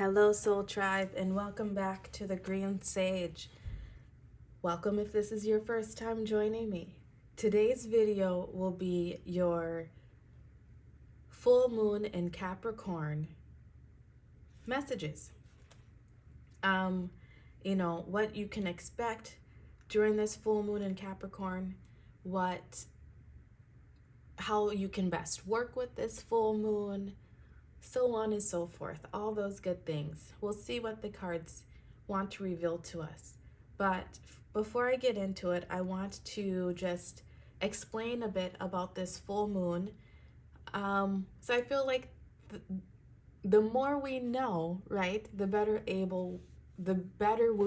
Hello, Soul Tribe, and welcome back to the Green Sage. Welcome if this is your first time joining me. Today's video will be your full moon in Capricorn messages. What you can expect during this full moon in Capricorn, how you can best work with this full moon, so on and so forth, all those good things. We'll see what the cards want to reveal to us. But before I get into it, I want to just explain a bit about this full moon. So I feel like the more we know, right, the better we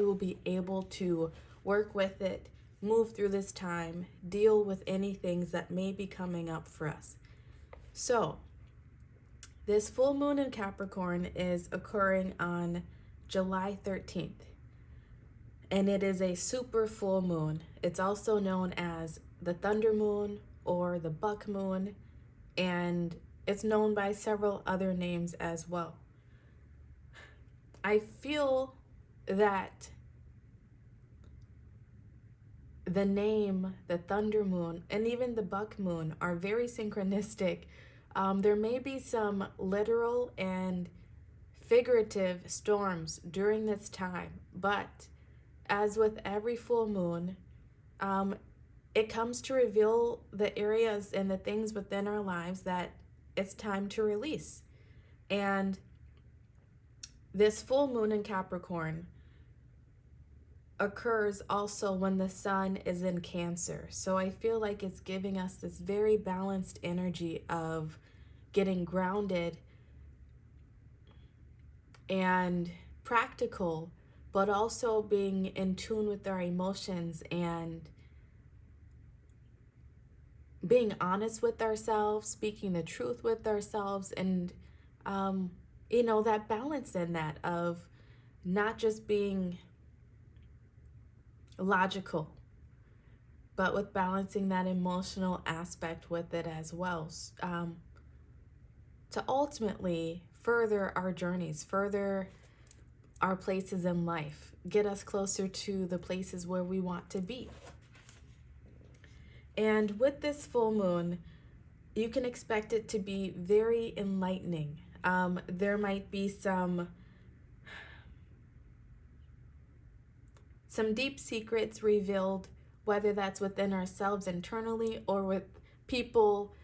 will be able to work with it, move through this time, deal with any things that may be coming up for us. So, this full moon in Capricorn is occurring on July 13th, and it is a super full moon. It's also known as the thunder moon or the buck moon, and it's known by several other names as well. I feel that the name, the thunder moon, and even the buck moon are very synchronistic. There may be some literal and figurative storms during this time, but as with every full moon, it comes to reveal the areas and the things within our lives that it's time to release. And this full moon in Capricorn occurs also when the sun is in Cancer. So I feel like it's giving us this very balanced energy of getting grounded and practical, but also being in tune with our emotions and being honest with ourselves, speaking the truth with ourselves, and that balance in that of not just being logical, but with balancing that emotional aspect with it as well, to ultimately further our journeys, further our places in life, get us closer to the places where we want to be. And with this full moon, you can expect it to be very enlightening. There might be some deep secrets revealed, whether that's within ourselves internally or with people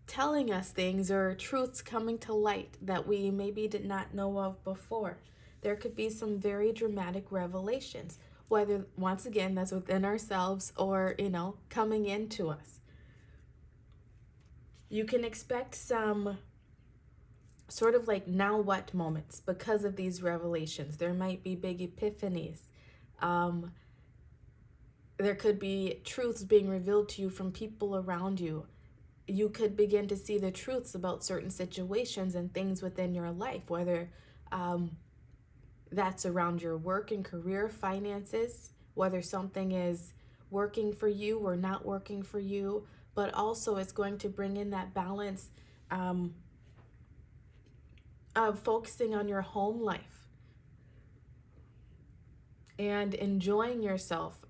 telling us things or truths coming to light that we maybe did not know of before. There could be some very dramatic revelations, whether, once again, that's within ourselves or, coming into us. You can expect some sort of like now what moments because of these revelations. There might be big epiphanies. There could be truths being revealed to you from people around you. You could begin to see the truths about certain situations and things within your life, whether that's around your work and career, finances, whether something is working for you or not working for you, but also it's going to bring in that balance of focusing on your home life and enjoying yourself,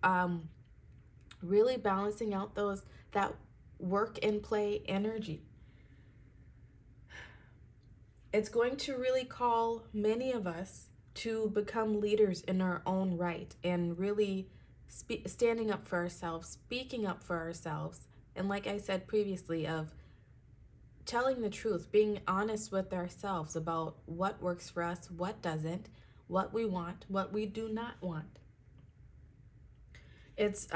really balancing out that work and play energy. It's going to really call many of us to become leaders in our own right and really standing up for ourselves, speaking up for ourselves, and like I said previously, of telling the truth, being honest with ourselves about what works for us, what doesn't, what we want, what we do not want. It's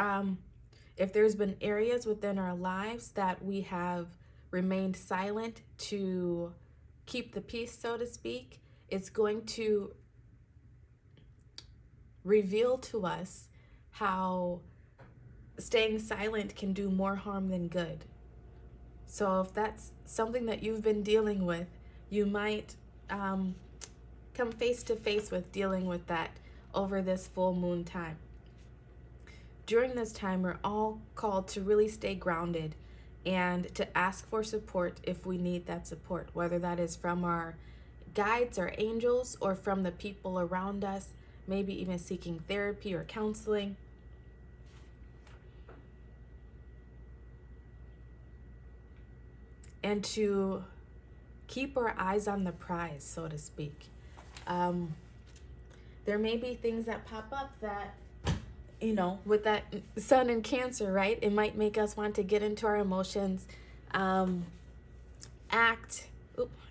if there's been areas within our lives that we have remained silent to keep the peace, so to speak, it's going to reveal to us how staying silent can do more harm than good. So if that's something that you've been dealing with, you might come face to face with dealing with that over this full moon time. During this time, we're all called to really stay grounded and to ask for support if we need that support, whether that is from our guides or angels, or from the people around us, maybe even seeking therapy or counseling. And to keep our eyes on the prize, so to speak. There may be things that pop up that, with that sun in Cancer, right? It might make us want to get into our emotions,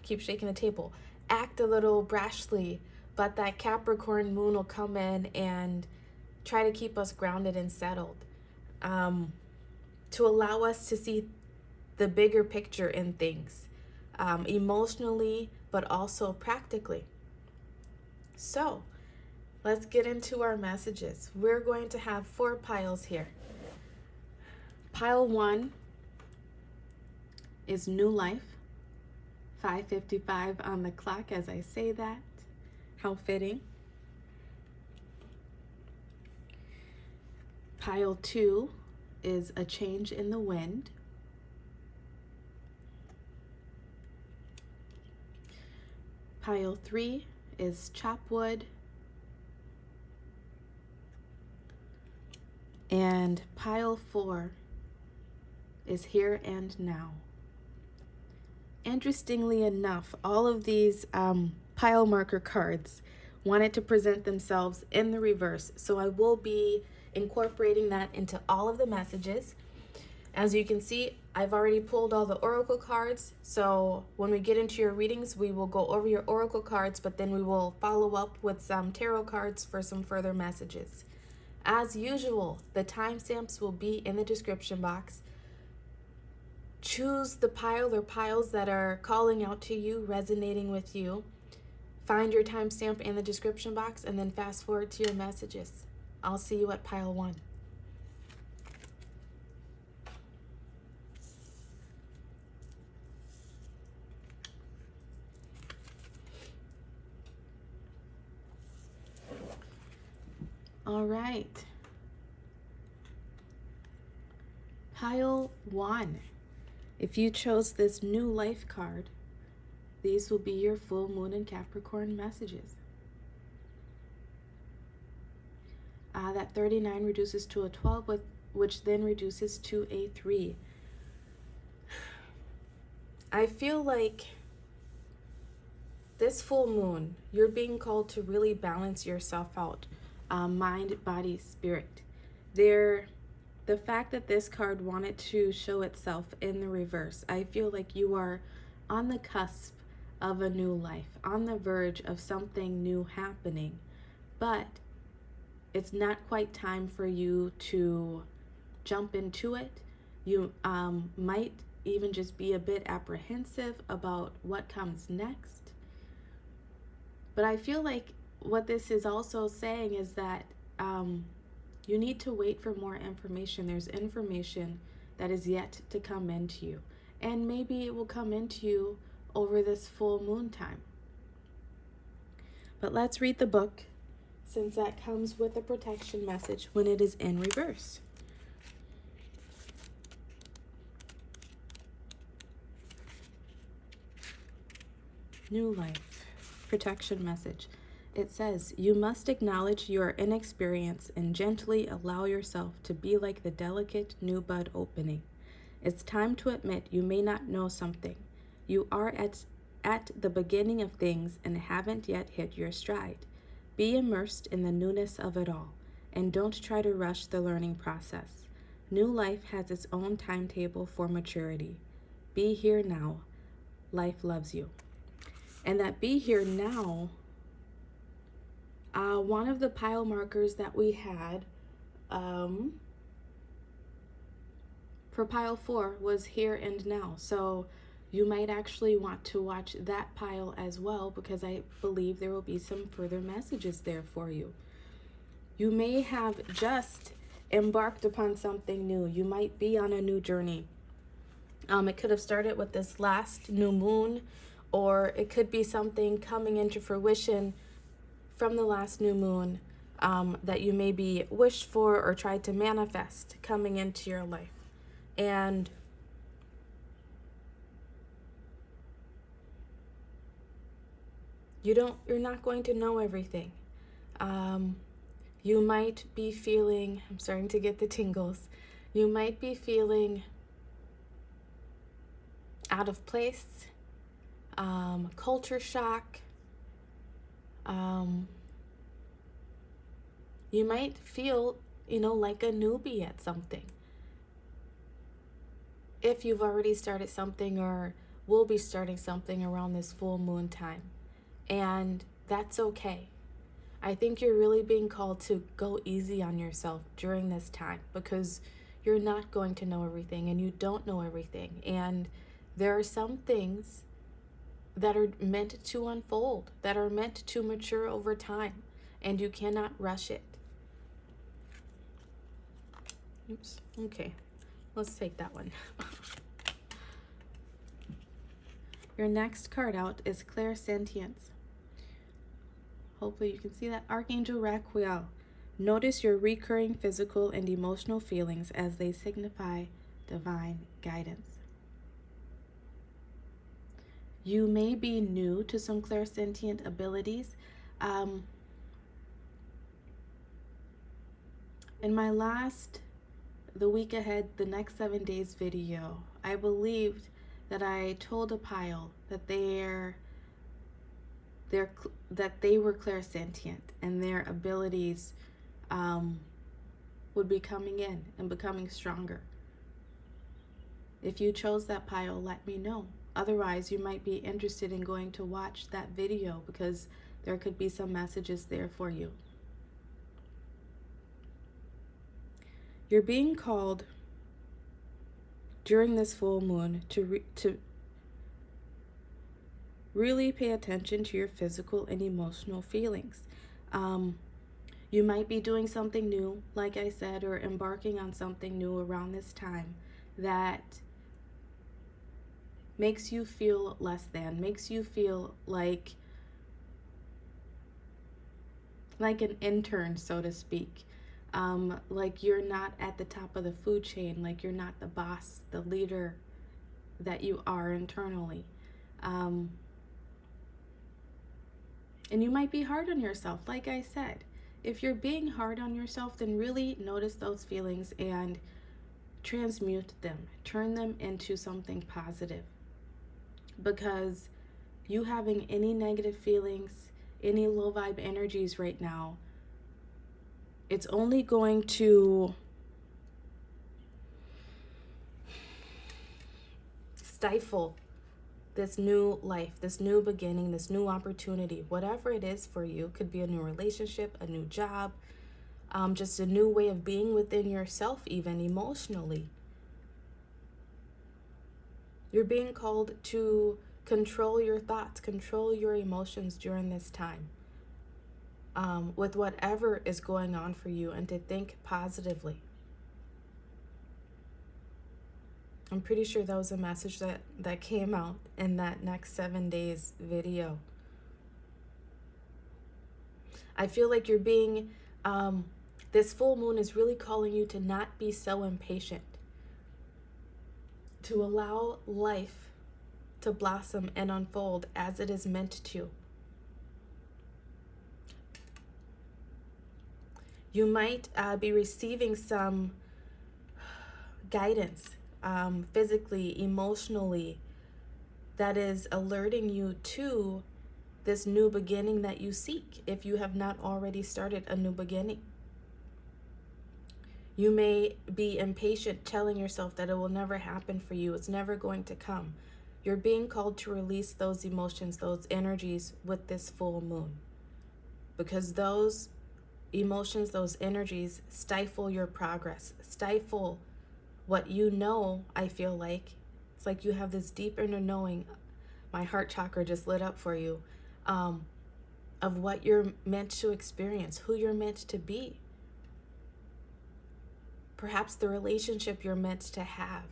keep shaking the table, act a little brashly, but that Capricorn moon will come in and try to keep us grounded and settled, to allow us to see the bigger picture in things, emotionally, but also practically. So let's get into our messages. We're going to have 4 piles here. Pile 1 is new life. 5:55 on the clock as I say that. How fitting. Pile 2 is a change in the wind. Pile 3 is chop wood. And pile 4 is here and now. Interestingly enough, all of these pile marker cards wanted to present themselves in the reverse. So I will be incorporating that into all of the messages. As you can see, I've already pulled all the oracle cards. So when we get into your readings, we will go over your oracle cards, but then we will follow up with some tarot cards for some further messages. As usual, the timestamps will be in the description box. Choose the pile or piles that are calling out to you, resonating with you. Find your timestamp in the description box and then fast forward to your messages. I'll see you at pile 1. All right. Pile 1. If you chose this new life card, these will be your full moon and Capricorn messages. That 39 reduces to a 12, which then reduces to a 3. I feel like this full moon, you're being called to really balance yourself out. Mind, body, spirit. The fact that this card wanted to show itself in the reverse, I feel like you are on the cusp of a new life, on the verge of something new happening, but it's not quite time for you to jump into it. You might even just be a bit apprehensive about what comes next. But I feel like what this is also saying is that you need to wait for more information. There's information that is yet to come into you. And maybe it will come into you over this full moon time. But let's read the book, since that comes with a protection message when it is in reverse. New life, protection message. It says, you must acknowledge your inexperience and gently allow yourself to be like the delicate new bud opening. It's time to admit you may not know something. You are at the beginning of things and haven't yet hit your stride. Be immersed in the newness of it all, and don't try to rush the learning process. New life has its own timetable for maturity. Be here now. Life loves you. And that be here now, one of the pile markers that we had for pile 4 was here and now. So you might actually want to watch that pile as well, because I believe there will be some further messages there for you. You may have just embarked upon something new. You might be on a new journey. It could have started with this last new moon, or it could be something coming into fruition from the last new moon that you maybe wished for or tried to manifest coming into your life. And You're not going to know everything. You might be feeling, I'm starting to get the tingles. You might be feeling out of place, culture shock. You might feel, like a newbie at something. If you've already started something or will be starting something around this full moon time. And that's okay. I think you're really being called to go easy on yourself during this time because you're not going to know everything and you don't know everything. And there are some things that are meant to unfold, that are meant to mature over time, and you cannot rush it. Oops, okay, let's take that one. Your next card out is Clairsentience. Hopefully you can see that. Archangel Raquiel. Notice your recurring physical and emotional feelings as they signify divine guidance. You may be new to some clairsentient abilities. In my the week ahead, the next 7 days video, I believed that I told a pile that they were clairsentient and their abilities would be coming in and becoming stronger. If you chose that pile, let me know. Otherwise, you might be interested in going to watch that video because there could be some messages there for you. You're being called during this full moon to really pay attention to your physical and emotional feelings. You might be doing something new, like I said, or embarking on something new around this time that makes you feel less than, makes you feel like an intern, so to speak. Like you're not at the top of the food chain, like you're not the boss, the leader that you are internally. And you might be hard on yourself, like I said. If you're being hard on yourself, then really notice those feelings and transmute them. Turn them into something positive. Because you having any negative feelings, any low vibe energies right now, it's only going to stifle this new life, this new beginning, this new opportunity, whatever it is for you. Could be a new relationship, a new job, just a new way of being within yourself, even emotionally. You're being called to control your thoughts, control your emotions during this time, with whatever is going on for you, and to think positively. I'm pretty sure that was a message that came out in that next 7 days video. I feel like you're being, this full moon is really calling you to not be so impatient, to allow life to blossom and unfold as it is meant to. You might be receiving some guidance, physically, emotionally, that is alerting you to this new beginning that you seek, if you have not already started a new beginning. You may be impatient, telling yourself that it will never happen for you, it's never going to come. You're being called to release those emotions, those energies with this full moon, because those emotions, those energies stifle your progress, stifle what you know. I feel like it's like you have this deep inner knowing. My heart chakra just lit up for you, of what you're meant to experience, who you're meant to be, perhaps the relationship you're meant to have.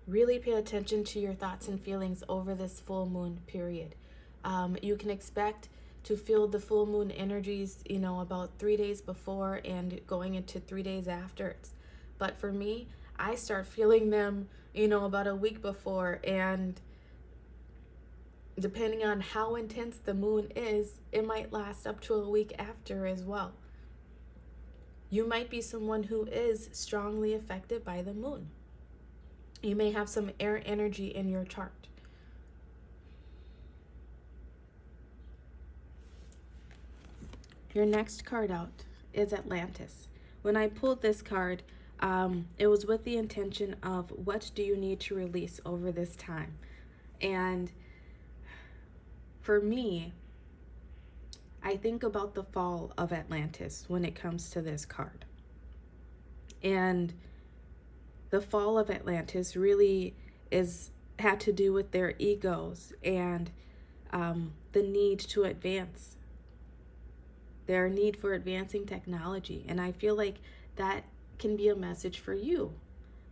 Really pay attention to your thoughts and feelings over this full moon period. You can expect to feel the full moon energies, about 3 days before and going into 3 days after. But for me, I start feeling them, about a week before, and depending on how intense the moon is, it might last up to a week after as well. You might be someone who is strongly affected by the moon. You may have some air energy in your chart. Your next card out is Atlantis. When I pulled this card, it was with the intention of what do you need to release over this time? And for me, I think about the fall of Atlantis when it comes to this card. And the fall of Atlantis really had to do with their egos and the need to advance, their need for advancing technology. And I feel like that can be a message for you.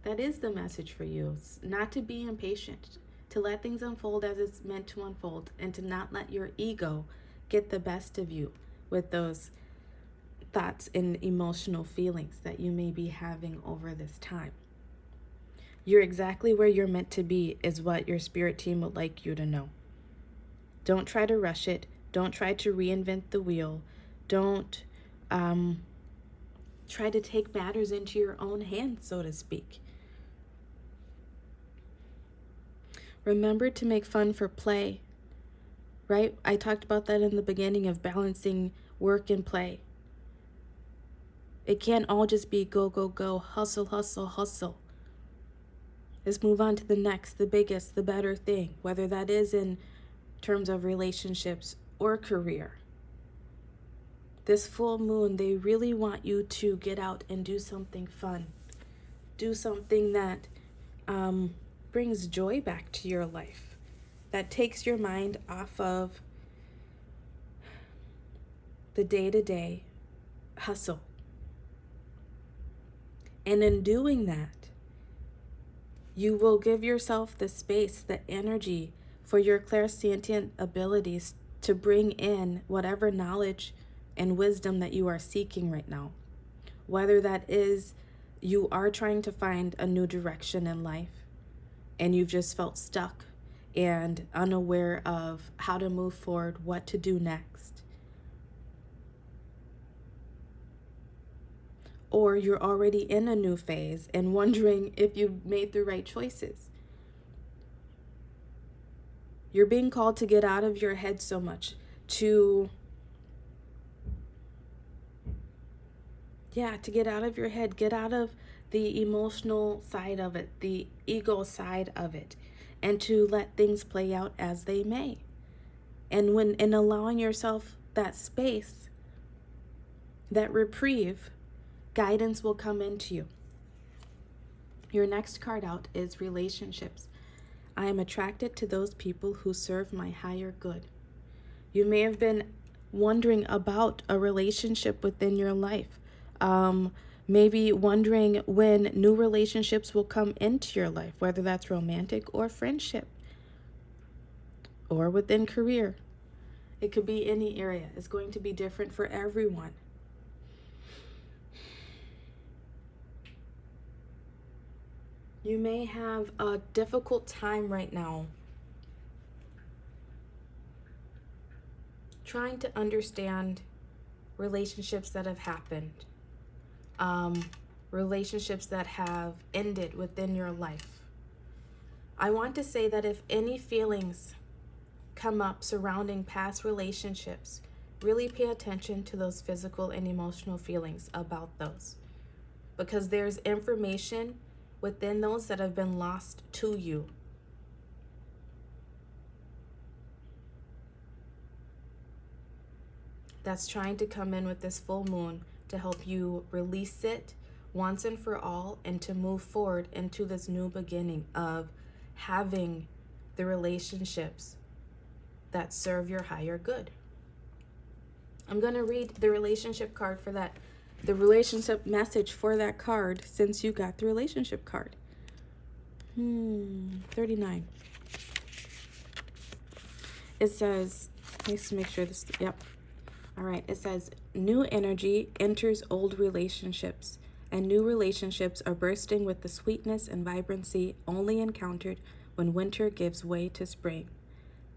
That is the message for you. It's not to be impatient, to let things unfold as it's meant to unfold, and to not let your ego get the best of you with those thoughts and emotional feelings that you may be having over this time. You're exactly where you're meant to be is what your spirit team would like you to know. Don't try to rush it. Don't try to reinvent the wheel. Don't try to take matters into your own hands, so to speak. Remember to make fun for play, right? I talked about that in the beginning of balancing work and play. It can't all just be go, go, go, hustle, hustle, hustle. Let's move on to the next, the biggest, the better thing, whether that is in terms of relationships or career. This full moon, they really want you to get out and do something fun. Do something that brings joy back to your life, that takes your mind off of the day-to-day hustle. And in doing that, you will give yourself the space, the energy for your clairsentient abilities to bring in whatever knowledge and wisdom that you are seeking right now. Whether that is you are trying to find a new direction in life and you've just felt stuck and unaware of how to move forward, what to do next. Or you're already in a new phase and wondering if you've made the right choices. You're being called to get out of your head so much, to get out of your head, get out of the emotional side of it, the ego side of it, and to let things play out as they may. And when in allowing yourself that space, that reprieve, guidance will come into you. Your next card out is relationships. I am attracted to those people who serve my higher good. You may have been wondering about a relationship within your life. Maybe wondering when new relationships will come into your life, whether that's romantic or friendship or within career. It could be any area. It's going to be different for everyone. You may have a difficult time right now trying to understand relationships that have happened, relationships that have ended within your life. I want to say that if any feelings come up surrounding past relationships, really pay attention to those physical and emotional feelings about those, because there's information within those that have been lost to you. That's trying to come in with this full moon to help you release it once and for all, and to move forward into this new beginning of having the relationships that serve your higher good. I'm going to read the relationship card for that, the relationship message for that card, since you got the relationship card. 39. It says, let's make sure this, yep. All right, it says, new energy enters old relationships. and new relationships are bursting with the sweetness and vibrancy only encountered when winter gives way to spring.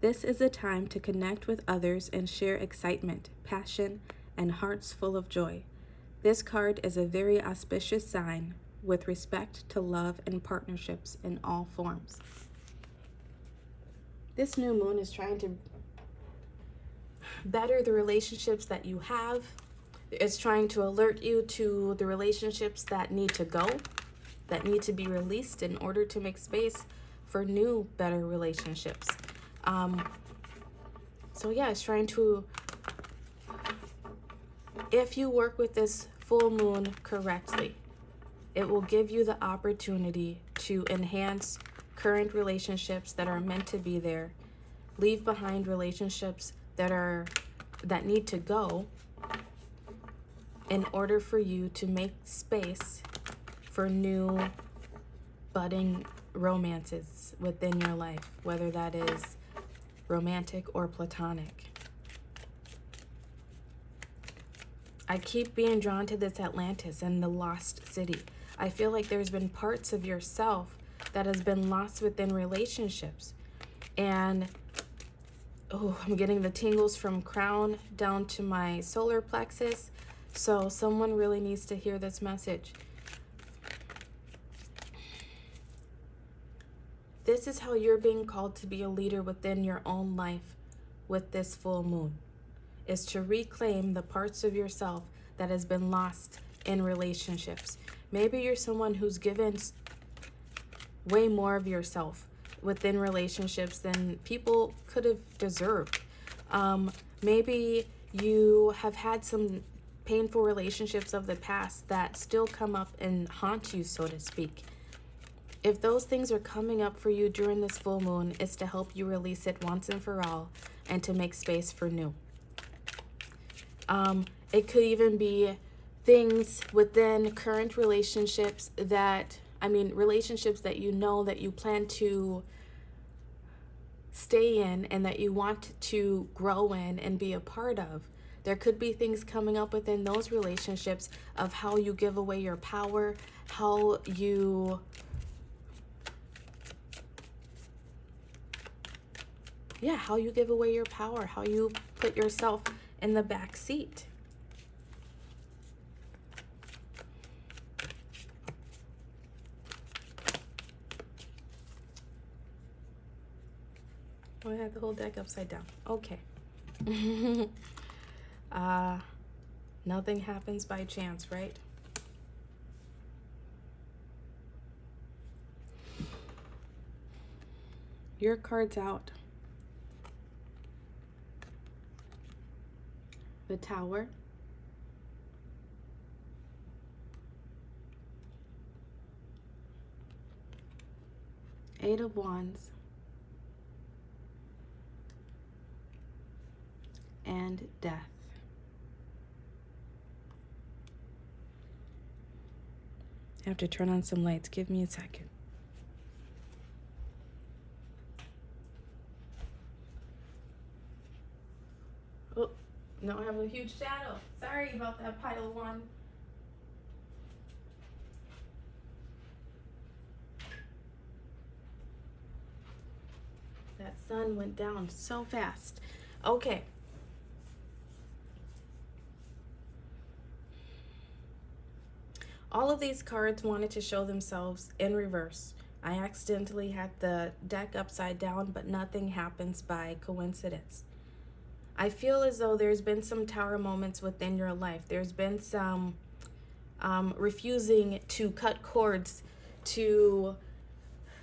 This is a time to connect with others and share excitement, passion, and hearts full of joy. This card is a very auspicious sign with respect to love and partnerships in all forms. This new moon is trying to better the relationships that you have. It's trying to alert you to the relationships that need to go, that need to be released in order to make space for new, better relationships. So yeah, it's trying to, if you work with this full moon correctly, it will give you the opportunity to enhance current relationships that are meant to be there, leave behind relationships that need to go in order for you to make space for new budding romances within your life, whether that is romantic or platonic. I keep being drawn to this Atlantis and the lost city. I feel like there's been parts of yourself that has been lost within relationships. And I'm getting the tingles from crown down to my solar plexus. So someone really needs to hear this message. This is how you're being called to be a leader within your own life with this full moon, is to reclaim the parts of yourself that has been lost in relationships. Maybe you're someone who's given way more of yourself within relationships than people could have deserved. Maybe you have had some painful relationships of the past that still come up and haunt you, so to speak. If those things are coming up for you during this full moon, it's to help you release it once and for all and to make space for new. It could even be things within current relationships relationships that you know that you plan to stay in and that you want to grow in and be a part of. There could be things coming up within those relationships of how you give away your power, how you give away your power, how you put yourself in the back seat. Oh, I had the whole deck upside down. Okay. Nothing happens by chance, right? Your card's out. The Tower. Eight of Wands. And Death. I have to turn on some lights. Give me a second. Oh, no, I have a huge shadow. Sorry about that, pile one. That sun went down so fast. Okay. All of these cards wanted to show themselves in reverse. I accidentally had the deck upside down, but nothing happens by coincidence. I feel as though there's been some tower moments within your life. There's been some refusing to cut cords, to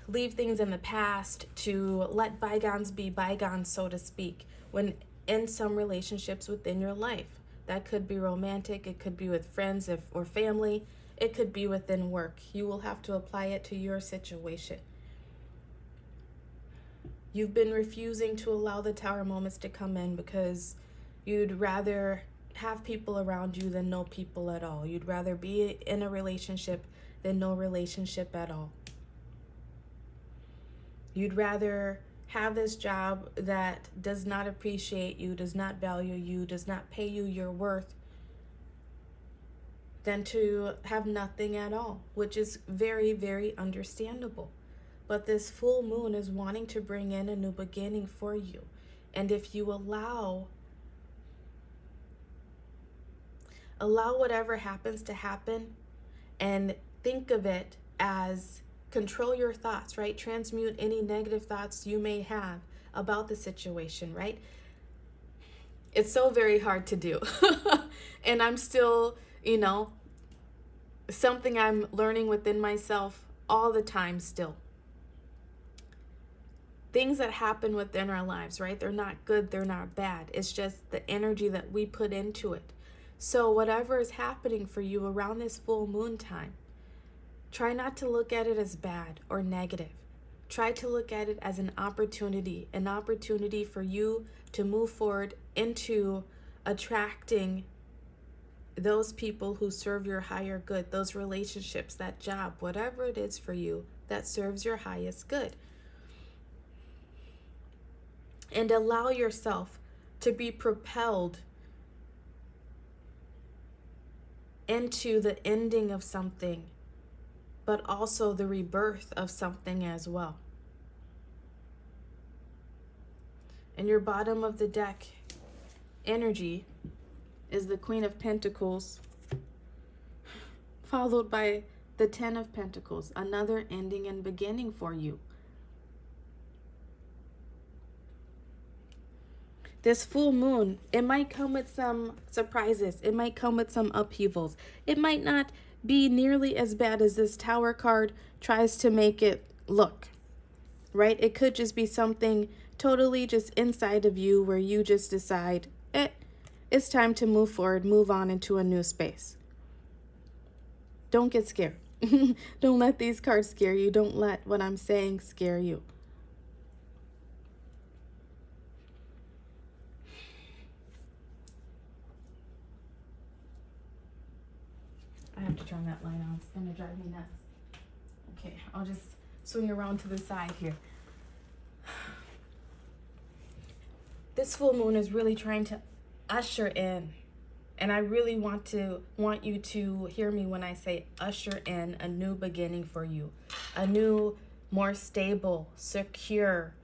leave things in the past, to let bygones be bygones, so to speak, when in some relationships within your life. That could be romantic, it could be with friends or family, it could be within work. You will have to apply it to your situation. You've been refusing to allow the tower moments to come in because you'd rather have people around you than no people at all. You'd rather be in a relationship than no relationship at all. You'd rather have this job that does not appreciate you, does not value you, does not pay you your worth, than to have nothing at all, which is very, very understandable. But this full moon is wanting to bring in a new beginning for you. And if you allow whatever happens to happen, and think of it as control your thoughts, right? Transmute any negative thoughts you may have about the situation, right? It's so very hard to do. And I'm still, something I'm learning within myself all the time still. Things that happen within our lives, right? They're not good, they're not bad. It's just the energy that we put into it. So whatever is happening for you around this full moon time, try not to look at it as bad or negative. Try to look at it as an opportunity for you to move forward into attracting those people who serve your higher good, those relationships, that job, whatever it is for you that serves your highest good. And allow yourself to be propelled into the ending of something, but also the rebirth of something as well. And your bottom of the deck energy is the Queen of Pentacles, followed by the Ten of Pentacles, another ending and beginning for you. This full moon, it might come with some surprises. It might come with some upheavals. It might not be nearly as bad as this Tower card tries to make it look, right? It could just be something totally just inside of you where you just decide, it's time to move forward, move on into a new space. Don't get scared. Don't let these cards scare you. Don't let what I'm saying scare you. I have to turn that light on. It's going to drive me nuts. Okay, I'll just swing around to the side here. This full moon is really trying to usher in, and I really want you to hear me when I say usher in a new beginning for you. A new, more stable, secure,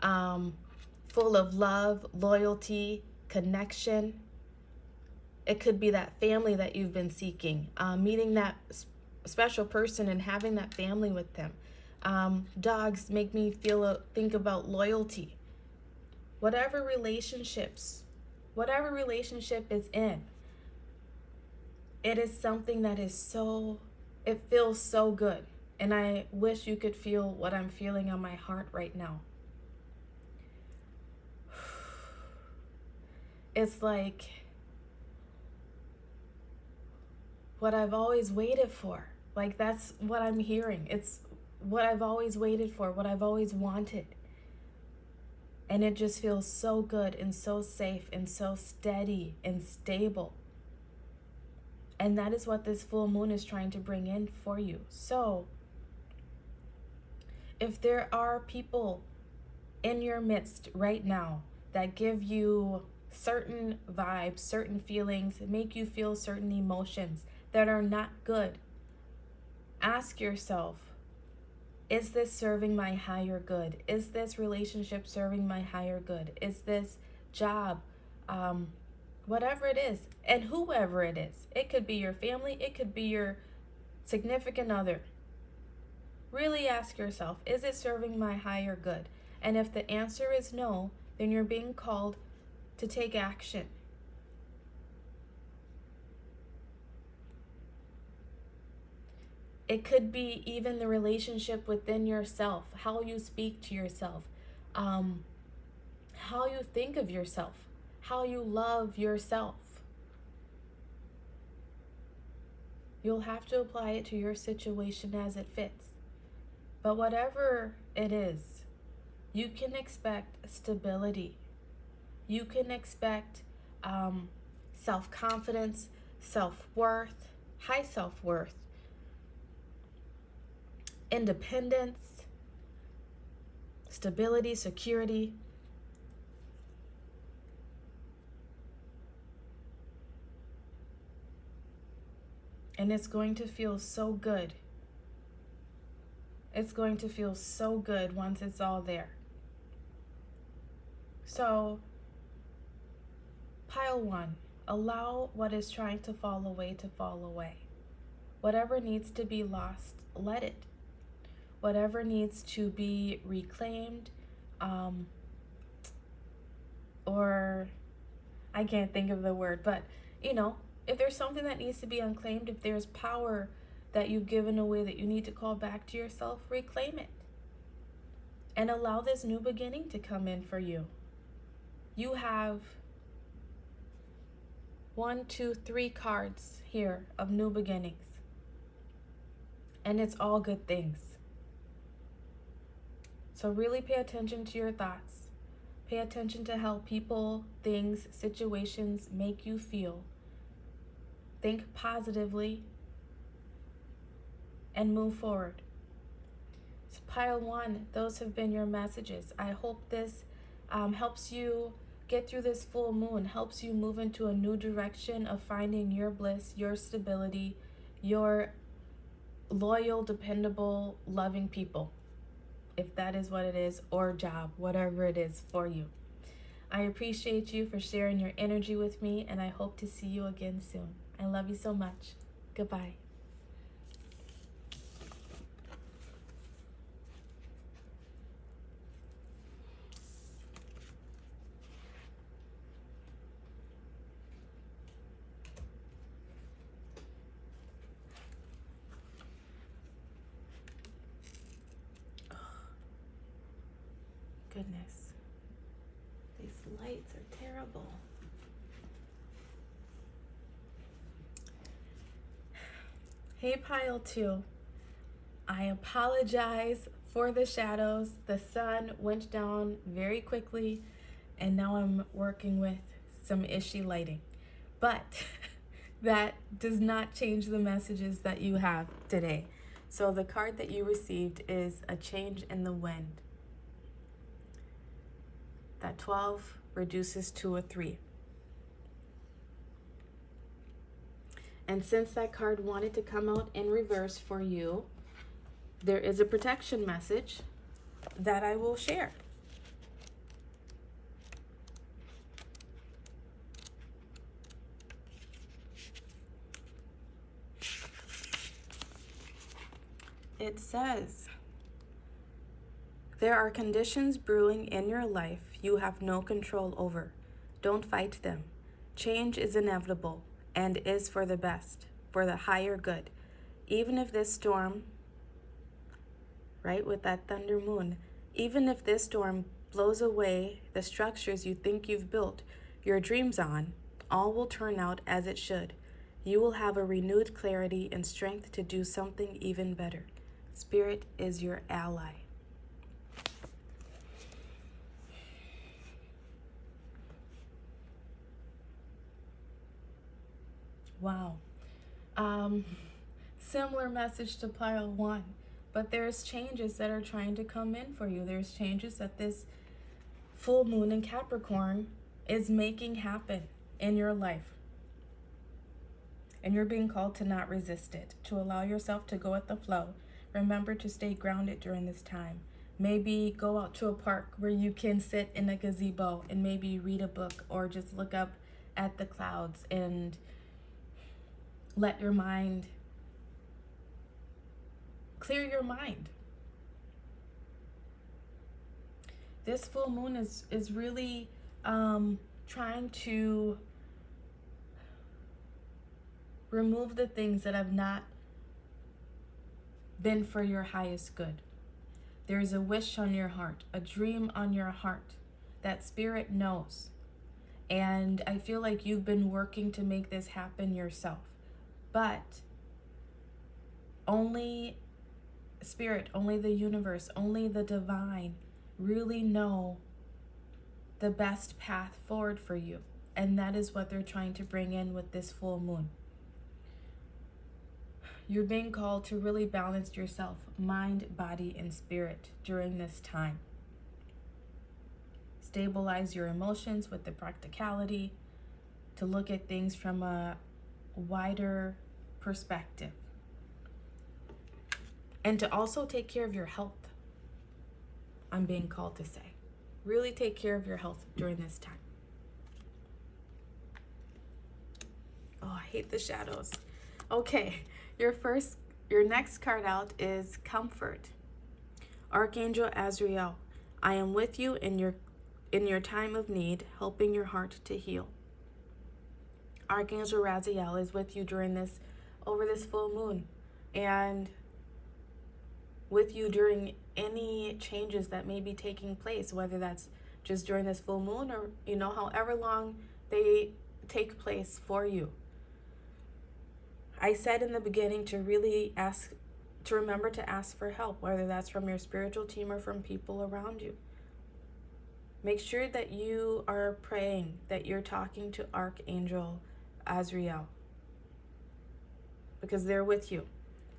full of love, loyalty, connection. It could be that family that you've been seeking, meeting that special person and having that family with them. Dogs make me think about loyalty. Whatever relationship is in, it is something that is it feels so good. And I wish you could feel what I'm feeling on my heart right now. It's like what I've always waited for. Like, that's what I'm hearing. It's what I've always waited for, what I've always wanted. And it just feels so good and so safe and so steady and stable. And that is what this full moon is trying to bring in for you. So, if there are people in your midst right now that give you certain vibes, certain feelings, make you feel certain emotions that are not good, ask yourself, is this serving my higher good? Is this relationship serving my higher good? Is this job, whatever it is, and whoever it is? It could be your family, it could be your significant other. Really ask yourself, is it serving my higher good? And if the answer is no, then you're being called to take action. It could be even the relationship within yourself, how you speak to yourself, how you think of yourself, how you love yourself. You'll have to apply it to your situation as it fits. But whatever it is, you can expect stability. You can expect self-confidence, self-worth, high self-worth, independence, stability, security. And it's going to feel so good. It's going to feel so good once it's all there. So, pile 1, allow what is trying to fall away. Whatever needs to be lost, let it. Whatever needs to be reclaimed, or I can't think of the word, but if there's something that needs to be unclaimed, if there's power that you've given away that you need to call back to yourself, reclaim it. And allow this new beginning to come in for you. You have 1, 2, 3 cards here of new beginnings. And it's all good things. So really pay attention to your thoughts. Pay attention to how people, things, situations make you feel. Think positively and move forward. So pile 1, those have been your messages. I hope this helps you get through this full moon, helps you move into a new direction of finding your bliss, your stability, your loyal, dependable, loving people, if that is what it is, or job, whatever it is for you. I appreciate you for sharing your energy with me, and I hope to see you again soon. I love you so much. Goodbye. Goodness, these lights are terrible. Hey, pile 2. I apologize for the shadows. The sun went down very quickly, and now I'm working with some ishy lighting. But that does not change the messages that you have today. So the card that you received is a change in the wind. That 12 reduces to a 3. And since that card wanted to come out in reverse for you, there is a protection message that I will share. It says, there are conditions brewing in your life you have no control over. Don't fight them. Change is inevitable and is for the best, for the higher good. Even if this storm, right, with that thunder moon, even if this storm blows away the structures you think you've built your dreams on, all will turn out as it should. You will have a renewed clarity and strength to do something even better. Spirit is your ally. Wow. Similar message to pile 1, but there's changes that are trying to come in for you. There's changes that this full moon in Capricorn is making happen in your life. And you're being called to not resist it, to allow yourself to go with the flow. Remember to stay grounded during this time. Maybe go out to a park where you can sit in a gazebo and maybe read a book, or just look up at the clouds and let your mind clear your mind. This full moon is really trying to remove the things that have not been for your highest good. There is a wish on your heart, a dream on your heart that spirit knows. And I feel like you've been working to make this happen yourself. But only spirit, only the universe, only the divine really know the best path forward for you. And that is what they're trying to bring in with this full moon. You're being called to really balance yourself, mind, body, and spirit during this time. Stabilize your emotions with the practicality, to look at things from a wider perspective. And to also take care of your health, I'm being called to say. Really take care of your health during this time. Oh, I hate the shadows. Okay, your next card out is Comfort. Archangel Azrael, I am with you in your time of need, helping your heart to heal. Archangel Raziel is with you over this full moon, and with you during any changes that may be taking place, whether that's just during this full moon or, however long they take place for you. I said in the beginning to remember to ask for help, whether that's from your spiritual team or from people around you. Make sure that you are praying, that you're talking to Archangel Azrael, because they're with you,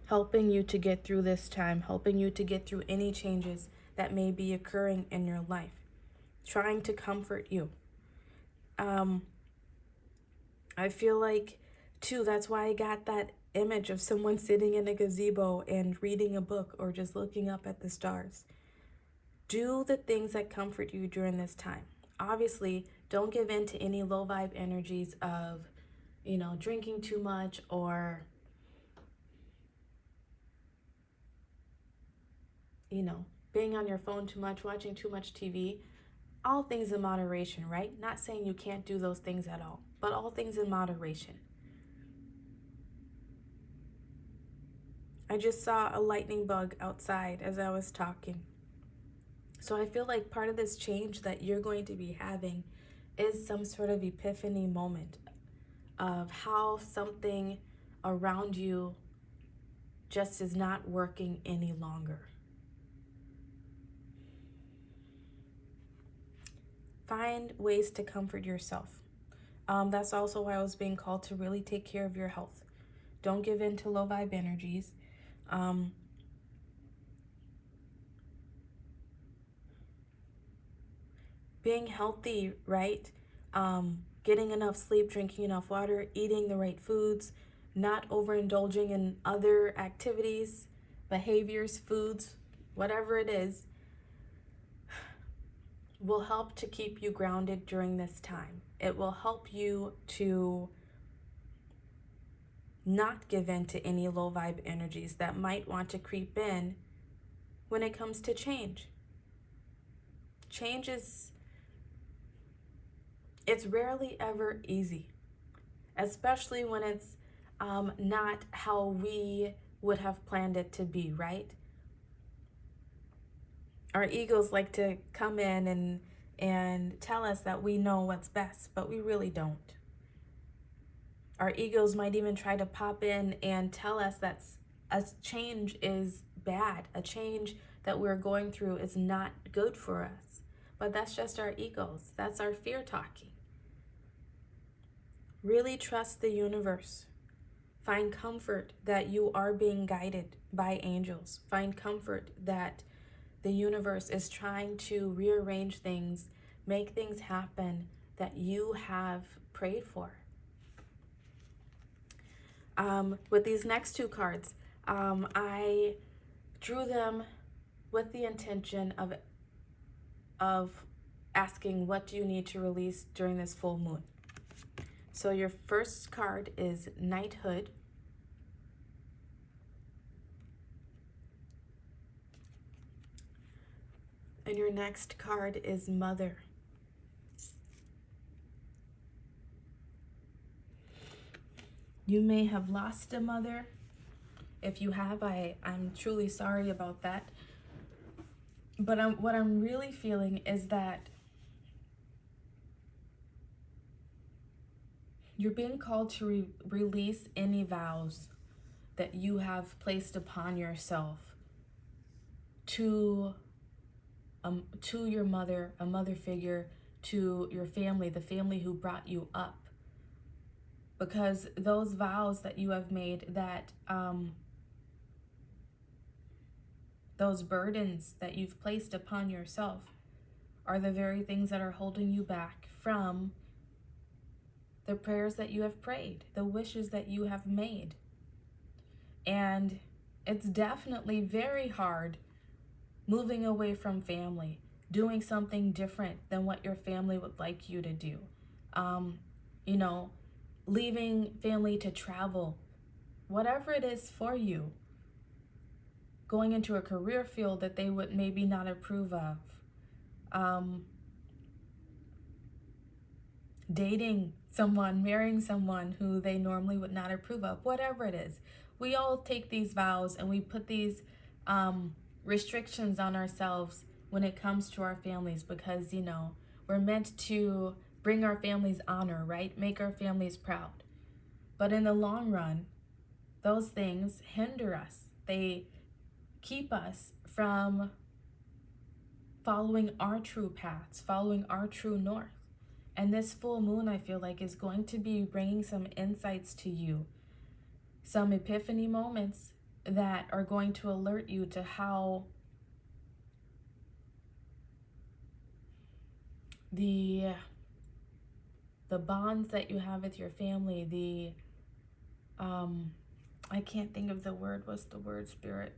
helping you to get through this time, helping you to get through any changes that may be occurring in your life, trying to comfort you. I feel like, too, that's why I got that image of someone sitting in a gazebo and reading a book or just looking up at the stars. Do the things that comfort you during this time. Obviously, don't give in to any low vibe energies of, drinking too much or, being on your phone too much, watching too much TV. All things in moderation, right? Not saying you can't do those things at all, but all things in moderation. I just saw a lightning bug outside as I was talking. So I feel like part of this change that you're going to be having is some sort of epiphany moment of how something around you just is not working any longer. Find ways to comfort yourself. That's also why I was being called to really take care of your health. Don't give in to low vibe energies. Being healthy, right? Getting enough sleep, drinking enough water, eating the right foods, not overindulging in other activities, behaviors, foods, whatever it is, will help to keep you grounded during this time. It will help you to not give in to any low vibe energies that might want to creep in when it comes to change. Change it's rarely ever easy, especially when it's not how we would have planned it to be, right? Our egos like to come in and tell us that we know what's best, but we really don't. Our egos might even try to pop in and tell us that a change is bad, a change that we're going through is not good for us. But that's just our egos. That's our fear talking. Really trust the universe. Find comfort that you are being guided by angels. Find comfort that the universe is trying to rearrange things, make things happen that you have prayed for. With these next two cards, I drew them with the intention of asking, what do you need to release during this full moon? So your first card is Knighthood. And your next card is Mother. You may have lost a mother. If you have, I'm truly sorry about that. But what I'm really feeling is that you're being called to release any vows that you have placed upon yourself to your mother, a mother figure, to your family, the family who brought you up. Because those vows that you have made, that those burdens that you've placed upon yourself are the very things that are holding you back from the prayers that you have prayed, the wishes that you have made. And it's definitely very hard moving away from family, doing something different than what your family would like you to do. You know, leaving family to travel, whatever it is for you, going into a career field that they would maybe not approve of, dating someone, marrying someone who they normally would not approve of, whatever it is. We all take these vows and we put these restrictions on ourselves when it comes to our families because, you know, we're meant to bring our families honor, right? Make our families proud. But in the long run, those things hinder us. They keep us from following our true paths, following our true north. And this full moon, I feel like, is going to be bringing some insights to you, some epiphany moments that are going to alert you to how the bonds that you have with your family, I can't think of the word. What's the word, Spirit?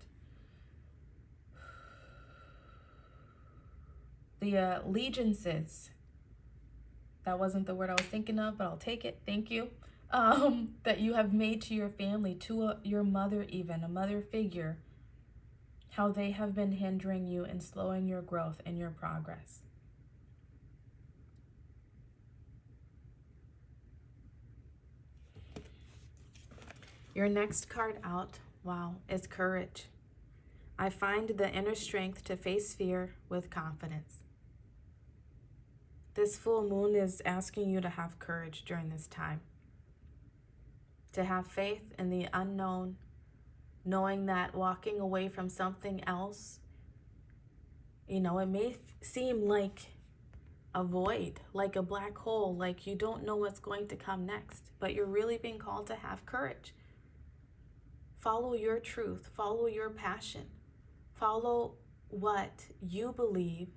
The allegiances. That wasn't the word I was thinking of, but I'll take it. Thank you. That you have made to your family, to your mother even, a mother figure, how they have been hindering you and slowing your growth and your progress. Your next card out, wow, is courage. I find the inner strength to face fear with confidence. This full moon is asking you to have courage during this time. To have faith in the unknown, knowing that walking away from something else, you know, it may seem like a void, like a black hole, like you don't know what's going to come next, but you're really being called to have courage. Follow your truth, follow your passion, follow what you believe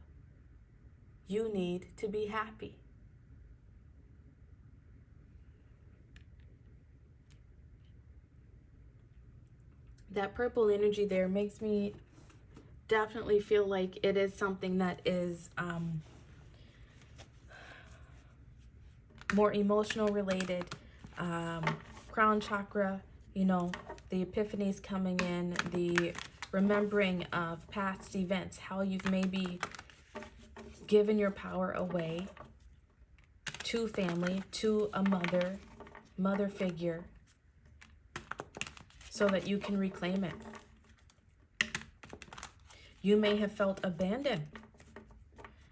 you need to be happy. That purple energy there makes me definitely feel like it is something that is more emotional related, crown chakra, you know, the epiphanies coming in, the remembering of past events, how you've maybe given your power away to family, to a mother figure, so that you can reclaim it. You may have felt abandoned,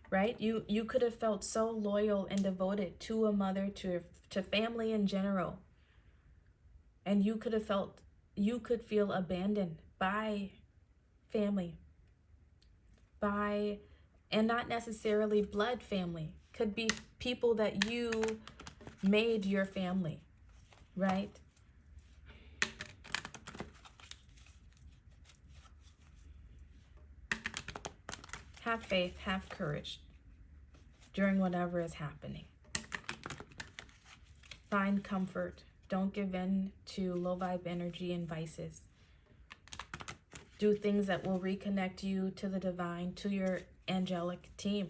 right? You could have felt so loyal and devoted to a mother, to family in general. And you could feel abandoned by family, and not necessarily blood family. Could be people that you made your family, right? Have faith, have courage during whatever is happening. Find comfort. Don't give in to low vibe energy and vices. Do things that will reconnect you to the divine, to your angelic team.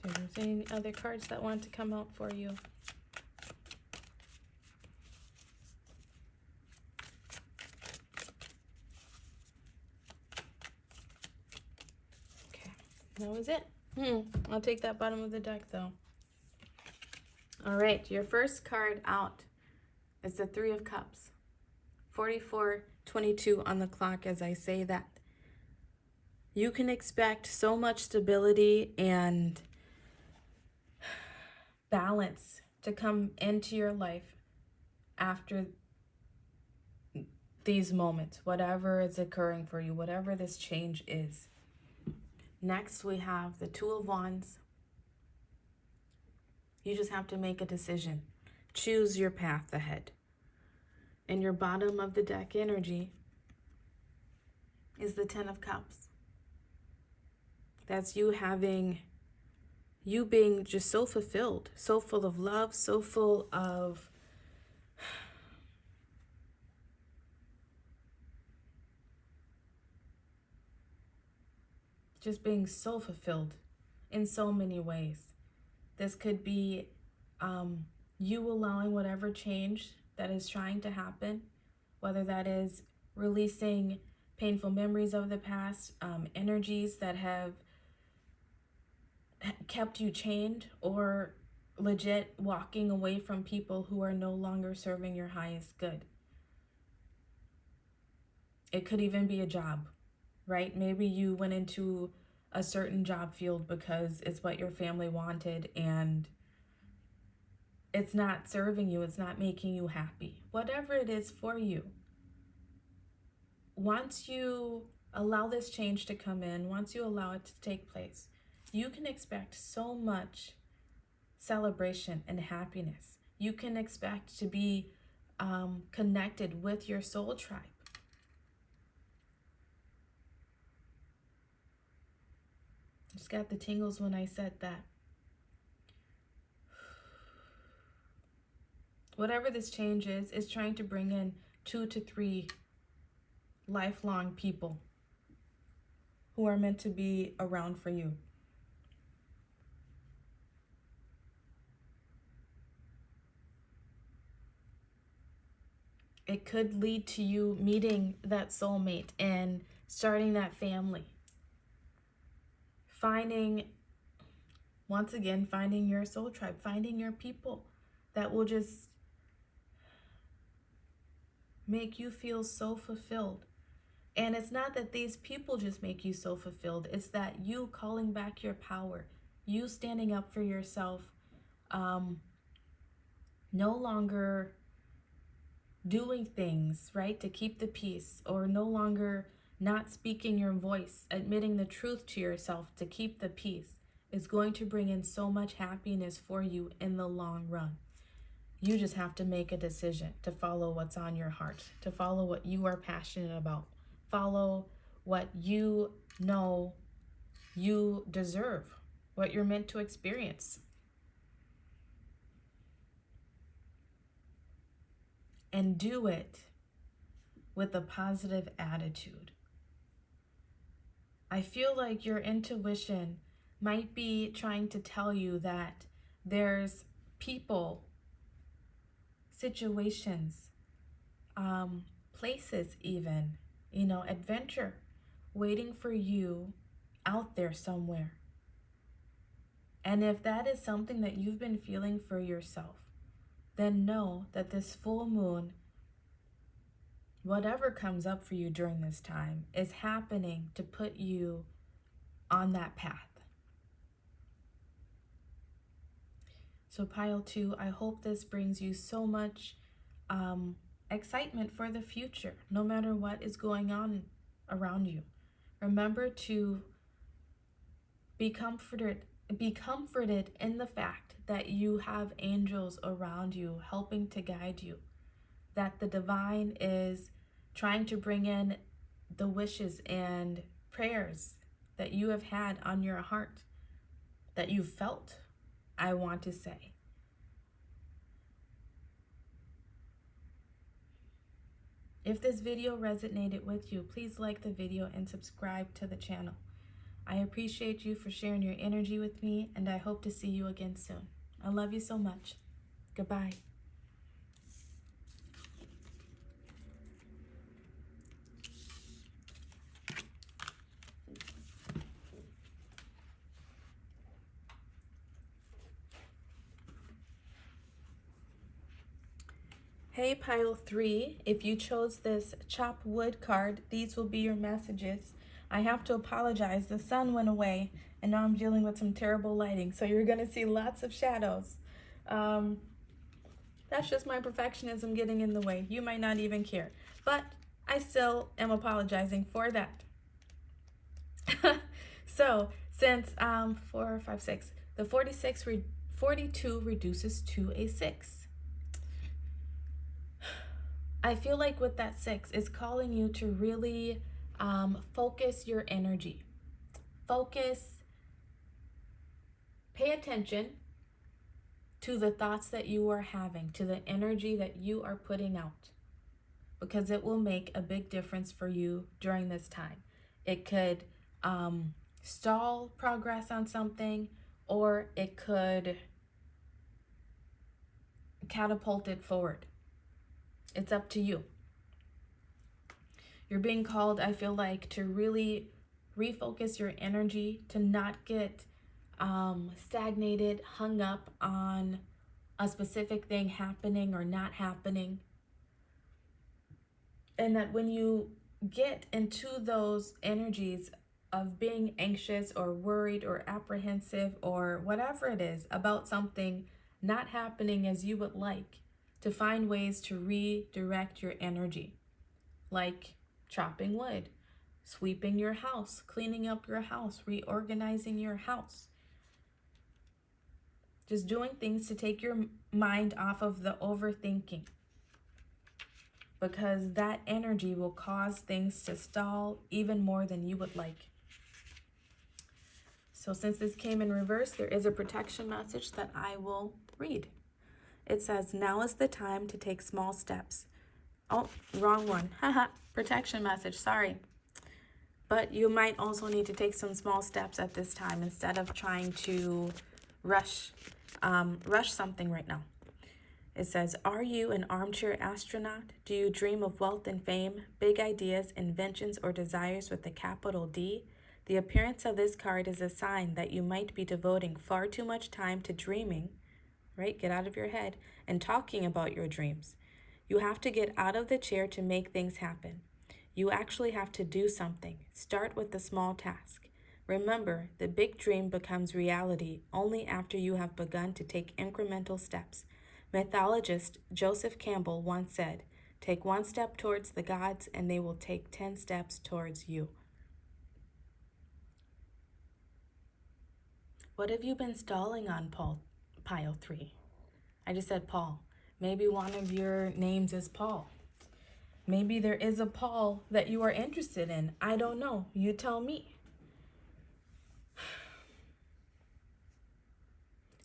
Is there any other cards that want to come out for you? Okay, that was it. I'll take that bottom of the deck though. All right, your first card out is the Three of Cups. 44:22 on the clock as I say that. You can expect so much stability and balance to come into your life after these moments, whatever is occurring for you, whatever this change is. Next, we have the Two of Wands. You just have to make a decision. Choose your path ahead. And your bottom of the deck energy is the Ten of Cups. That's you being just so fulfilled, so full of love, so full of just being so fulfilled in so many ways. This could be you allowing whatever change that is trying to happen, whether that is releasing painful memories of the past, energies that have kept you chained, or legit walking away from people who are no longer serving your highest good. It could even be a job, right? Maybe you went into a certain job field because it's what your family wanted and it's not serving you, it's not making you happy. Whatever it is for you, once you allow this change to come in, once you allow it to take place, you can expect so much celebration and happiness. You can expect to be connected with your soul tribe. Just got the tingles when I said that. Whatever this change is trying to bring in 2 to 3 lifelong people who are meant to be around for you. It could lead to you meeting that soulmate and starting that family. Once again, finding your soul tribe, finding your people that will just make you feel so fulfilled. And it's not that these people just make you so fulfilled. It's that you calling back your power, you standing up for yourself, no longer doing things, right, to keep the peace, or no longer not speaking your voice, admitting the truth to yourself to keep the peace, is going to bring in so much happiness for you in the long run. You just have to make a decision to follow what's on your heart, to follow what you are passionate about, follow what you know you deserve, what you're meant to experience. And do it with a positive attitude. I feel like your intuition might be trying to tell you that there's people, situations, places even, adventure waiting for you out there somewhere. And if that is something that you've been feeling for yourself, then know that this full moon, whatever comes up for you during this time, is happening to put you on that path. So pile 2, I hope this brings you so much excitement for the future, no matter what is going on around you. Remember to be comforted in the fact that you have angels around you helping to guide you, that the divine is trying to bring in the wishes and prayers that you have had on your heart, that you've felt, I want to say. If this video resonated with you, please like the video and subscribe to the channel. I appreciate you for sharing your energy with me, and I hope to see you again soon. I love you so much. Goodbye. Hey, pile 3, if you chose this chop wood card, these will be your messages. I have to apologize. The sun went away and now I'm dealing with some terrible lighting. So you're going to see lots of shadows. That's just my perfectionism getting in the way. You might not even care, but I still am apologizing for that. So since 4, 5, 6, the 42 reduces to a 6. I feel like with that 6, it's calling you to really focus your energy. Pay attention to the thoughts that you are having, to the energy that you are putting out, because it will make a big difference for you during this time. It could stall progress on something, or it could catapult it forward. It's up to you. You're being called, I feel like, to really refocus your energy, to not get stagnated, hung up on a specific thing happening or not happening. And that when you get into those energies of being anxious or worried or apprehensive or whatever it is about something not happening as you would like, to find ways to redirect your energy, like chopping wood, sweeping your house, cleaning up your house, reorganizing your house. Just doing things to take your mind off of the overthinking, because that energy will cause things to stall even more than you would like. So since this came in reverse, there is a protection message that I will read. It says, now is the time to take small steps. Oh, wrong one. Haha, protection message, sorry. But you might also need to take some small steps at this time instead of trying to rush something right now. It says, are you an armchair astronaut? Do you dream of wealth and fame, big ideas, inventions, or desires with a capital D? The appearance of this card is a sign that you might be devoting far too much time to dreaming, right? Get out of your head, and talking about your dreams. You have to get out of the chair to make things happen. You actually have to do something. Start with the small task. Remember, the big dream becomes reality only after you have begun to take incremental steps. Mythologist Joseph Campbell once said, take one step towards the gods and they will take 10 steps towards you. What have you been stalling on, pile 3? I just said Paul. Maybe one of your names is Paul. Maybe there is a Paul that you are interested in. I don't know. You tell me.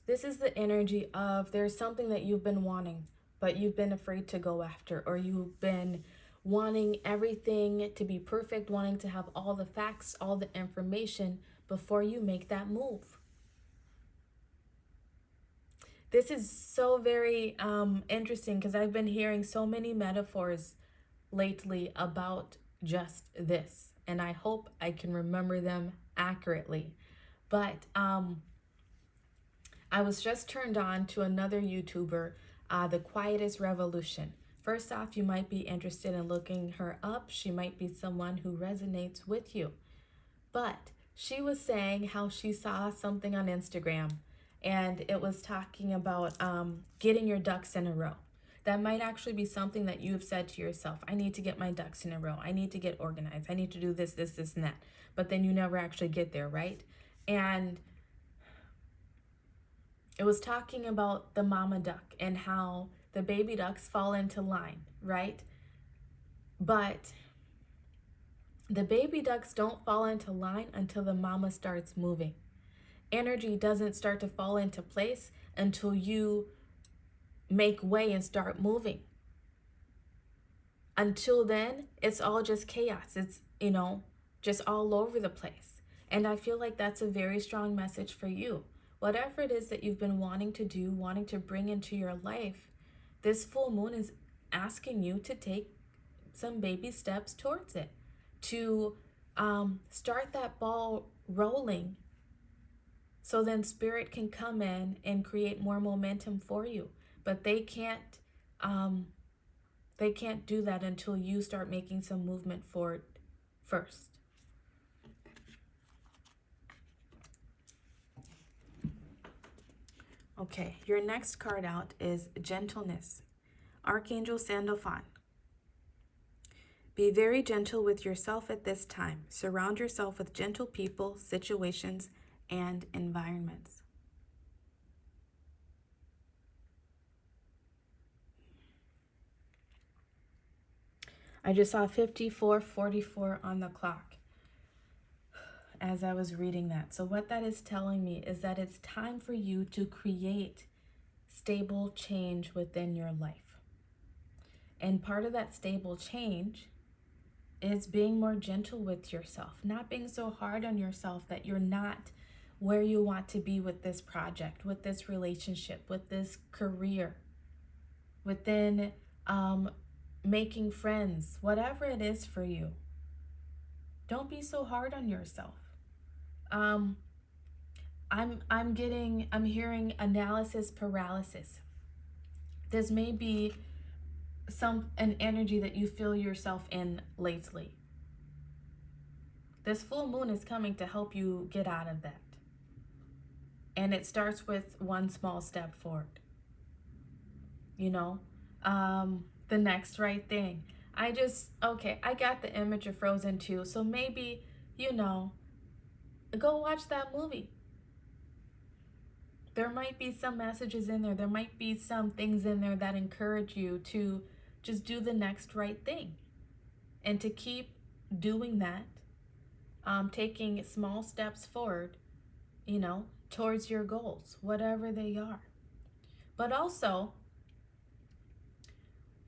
This is the energy of there's something that you've been wanting, but you've been afraid to go after, or you've been wanting everything to be perfect, wanting to have all the facts, all the information before you make that move. This is so very interesting because I've been hearing so many metaphors lately about just this, and I hope I can remember them accurately. But I was just turned on to another YouTuber, The Quietest Revolution. First off, you might be interested in looking her up. She might be someone who resonates with you. But she was saying how she saw something on Instagram, and it was talking about getting your ducks in a row. That might actually be something that you've said to yourself. I need to get my ducks in a row. I need to get organized. I need to do this, this, this, and that. But then you never actually get there, right? And it was talking about the mama duck and how the baby ducks fall into line, right? But the baby ducks don't fall into line until the mama starts moving. Energy doesn't start to fall into place until you make way and start moving. Until then, it's all just chaos. It's, just all over the place. And I feel like that's a very strong message for you. Whatever it is that you've been wanting to do, wanting to bring into your life, this full moon is asking you to take some baby steps towards it, to start that ball rolling, so then spirit can come in and create more momentum for you. But they can't do that until you start making some movement forward first. Okay, your next card out is Gentleness. Archangel Sandalphon. Be very gentle with yourself at this time. Surround yourself with gentle people, situations, and environments. I just saw 54:44 on the clock as I was reading that. So what that is telling me is that it's time for you to create stable change within your life. And part of that stable change is being more gentle with yourself, not being so hard on yourself that you're not where you want to be with this project, with this relationship, with this career, within making friends, whatever it is for you. Don't be so hard on yourself. I'm hearing analysis paralysis. This may be an energy that you feel yourself in lately. This full moon is coming to help you get out of that. And it starts with one small step forward. You know, the next right thing. I got the image of Frozen 2. So maybe, go watch that movie. There might be some messages in there. There might be some things in there that encourage you to just do the next right thing. And to keep doing that, taking small steps forward, towards your goals, whatever they are. But also,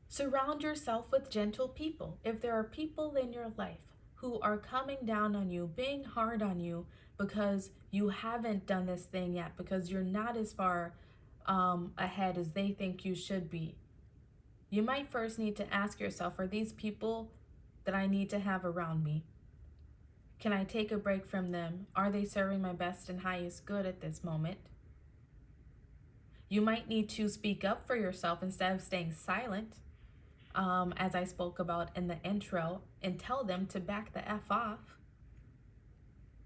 surround yourself with gentle people. If there are people in your life who are coming down on you, being hard on you because you haven't done this thing yet, because you're not as far ahead as they think you should be, you might first need to ask yourself, are these people that I need to have around me? Can I take a break from them? Are they serving my best and highest good at this moment? You might need to speak up for yourself instead of staying silent, as I spoke about in the intro, and tell them to back the F off,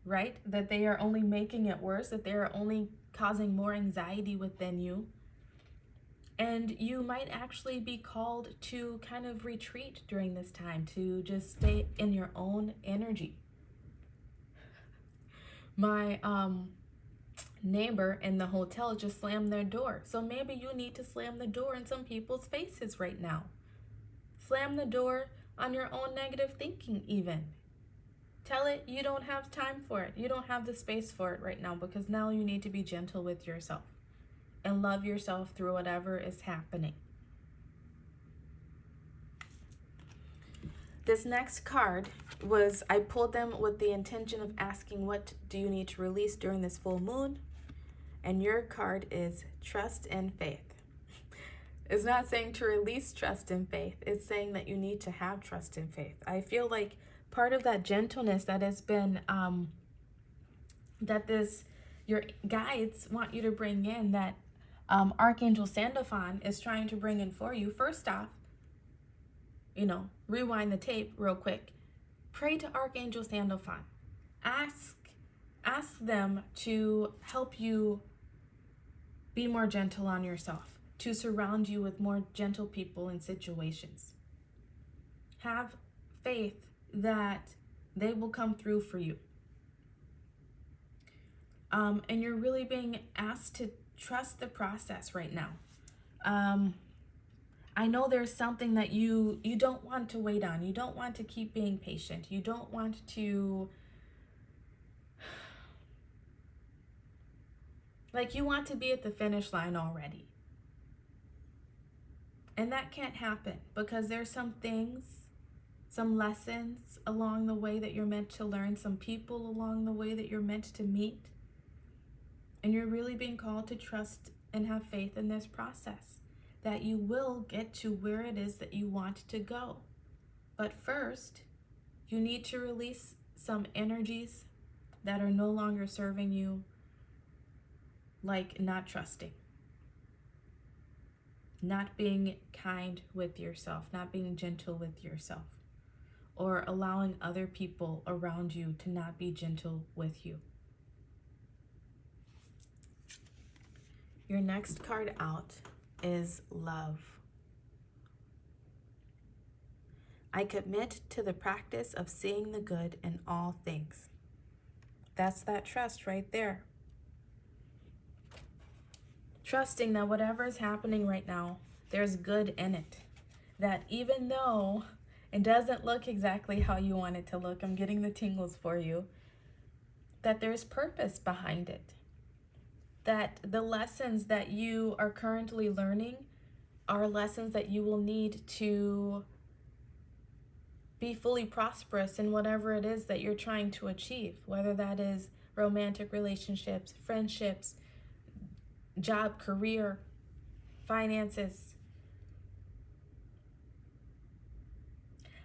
right? That they are only making it worse, that they are only causing more anxiety within you. And you might actually be called to kind of retreat during this time, to just stay in your own energy. My neighbor in the hotel just slammed their door. So maybe you need to slam the door in some people's faces right now. Slam the door on your own negative thinking even. Tell it you don't have time for it. You don't have the space for it right now, because now you need to be gentle with yourself and love yourself through whatever is happening. This next card I pulled them with the intention of asking, what do you need to release during this full moon? And your card is trust and faith. It's not saying to release trust and faith. It's saying that you need to have trust and faith. I feel like part of that gentleness that has been, your guides want you to bring in, that Archangel Sandalphon is trying to bring in for you. First off, rewind the tape real quick. Pray to Archangel Sandalphon. Ask them to help you be more gentle on yourself, to surround you with more gentle people and situations. Have faith that they will come through for you. And you're really being asked to trust the process right now. I know there's something that you don't want to wait on. You don't want to keep being patient. You don't want to, you want to be at the finish line already. And that can't happen, because there's some things, some lessons along the way that you're meant to learn, some people along the way that you're meant to meet. And you're really being called to trust and have faith in this process, that you will get to where it is that you want to go. But first, you need to release some energies that are no longer serving you, like not trusting, not being kind with yourself, not being gentle with yourself, or allowing other people around you to not be gentle with you. Your next card out is love. I commit to the practice of seeing the good in all things. That's that trust right there. Trusting that whatever is happening right now, there's good in it. That even though It doesn't look exactly how you want it to look. I'm getting the tingles for you. That there's purpose behind it. That the lessons that you are currently learning are lessons that you will need to be fully prosperous in whatever it is that you're trying to achieve, whether that is romantic relationships, friendships, job, career, finances.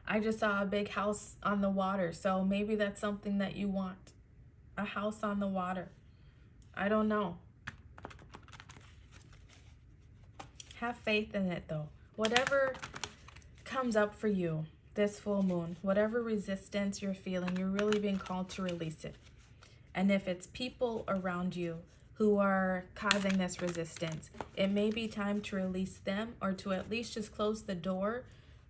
I just saw a big house on the water, so maybe that's something that you want. A house on the water. I don't know. Have faith in it though. Whatever comes up for you this full moon, whatever resistance you're feeling, you're really being called to release it. And if it's people around you who are causing this resistance, it may be time to release them, or to at least just close the door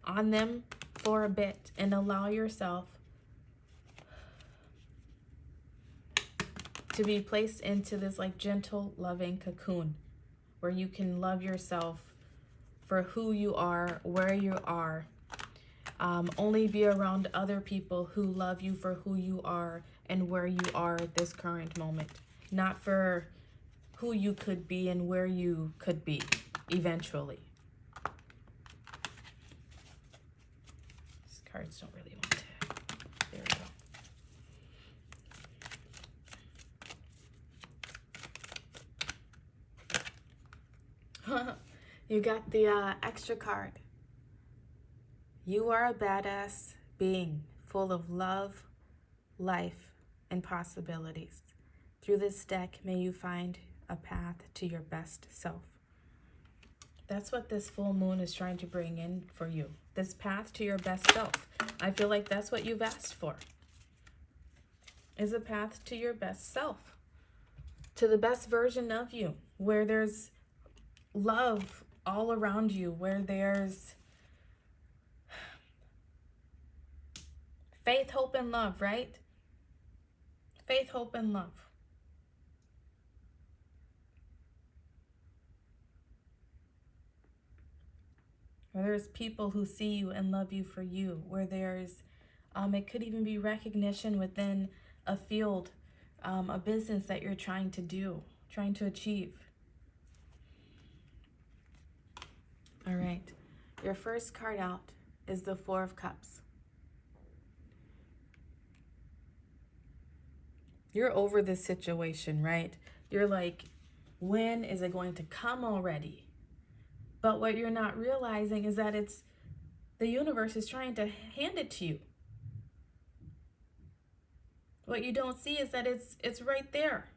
on them for a bit and allow yourself to be placed into this like gentle, loving cocoon where you can love yourself for who you are, where you are. Only be around other people who love you for who you are and where you are at this current moment, not for who you could be and where you could be eventually. These cards don't really want to. There we go. You got the extra card. You are a badass being full of love, life, and possibilities. Through this deck, may you find a path to your best self. That's what this full moon is trying to bring in for you. This path to your best self. I feel like that's what you've asked for. Is a path to your best self. To the best version of you. Where there's love all around you. Where there's faith, hope, and love, right? Faith, hope, and love. Where there's people who see you and love you for you. Where there's, it could even be recognition within a field, a business that you're trying to do, trying to achieve. All right. Your first card out is the Four of Cups. You're over this situation, right? You're like, when is it going to come already? But what you're not realizing is that the universe is trying to hand it to you. What you don't see is that it's right there.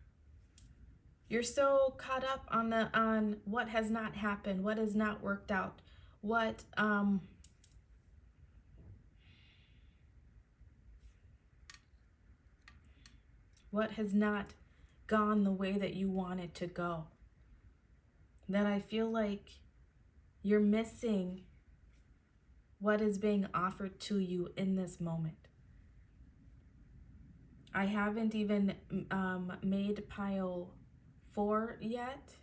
You're so caught up on what has not happened, what has not worked out, what has not gone the way that you want it to go. That I feel like you're missing what is being offered to you in this moment. I haven't even made pile 4 yet,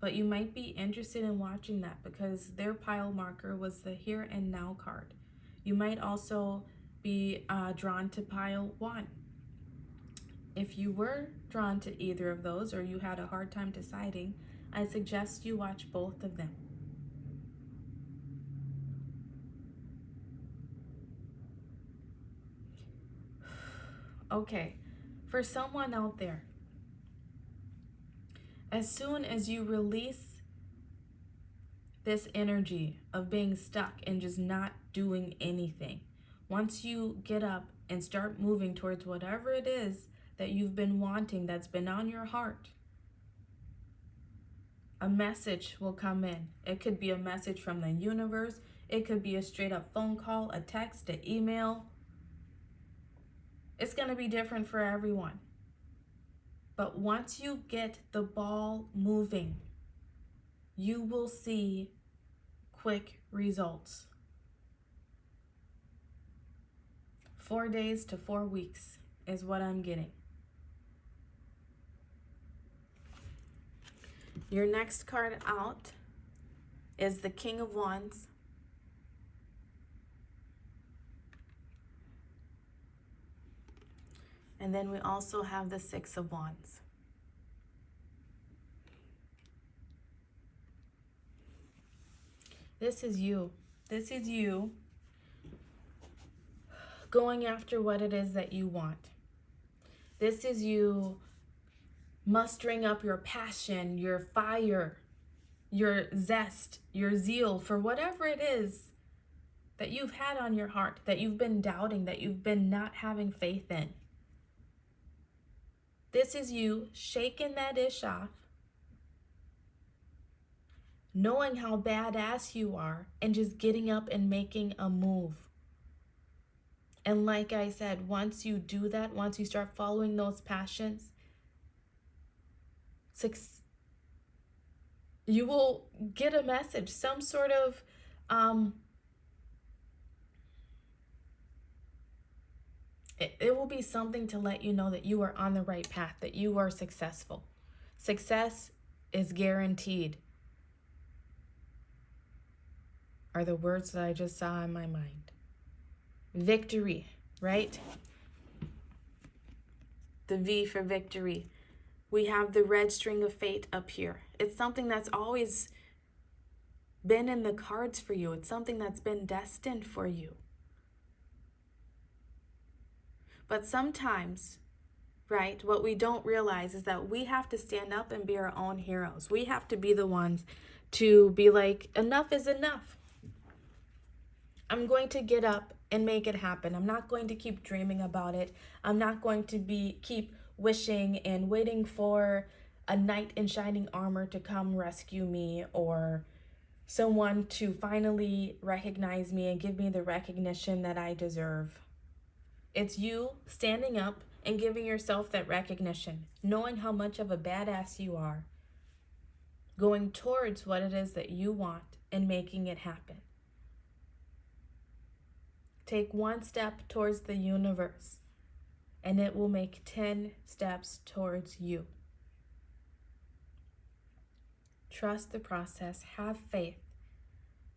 but you might be interested in watching that because their pile marker was the Here and Now card. You might also be drawn to pile 1. If you were drawn to either of those or you had a hard time deciding, I suggest you watch both of them. Okay, for someone out there, as soon as you release this energy of being stuck and just not doing anything, once you get up and start moving towards whatever it is that you've been wanting, that's been on your heart, a message will come in. It could be a message from the universe. It could be a straight up phone call, a text, an email. It's going to be different for everyone. But once you get the ball moving, you will see quick results. 4 days to 4 weeks is what I'm getting. Your next card out is the King of Wands. And then we also have the Six of Wands. This is you. This is you going after what it is that you want. This is you mustering up your passion, your fire, your zest, your zeal for whatever it is that you've had on your heart, that you've been doubting, that you've been not having faith in. This is you shaking that ish off, knowing how badass you are, and just getting up and making a move. And like I said, once you do that, once you start following those passions, you will get a message, some sort of it will be something to let you know that you are on the right path, that you are successful. Success is guaranteed, are the words that I just saw in my mind. Victory, right? The V for victory. We have the red string of fate up here. It's something that's always been in the cards for you. It's something that's been destined for you. But sometimes, right, what we don't realize is that we have to stand up and be our own heroes. We have to be the ones to be like, enough is enough. I'm going to get up and make it happen. I'm not going to keep dreaming about it. I'm not going to keep wishing and waiting for a knight in shining armor to come rescue me, or someone to finally recognize me and give me the recognition that I deserve. It's you standing up and giving yourself that recognition, knowing how much of a badass you are, going towards what it is that you want and making it happen. Take one step towards the universe, and it will make 10 steps towards you. Trust the process. Have faith.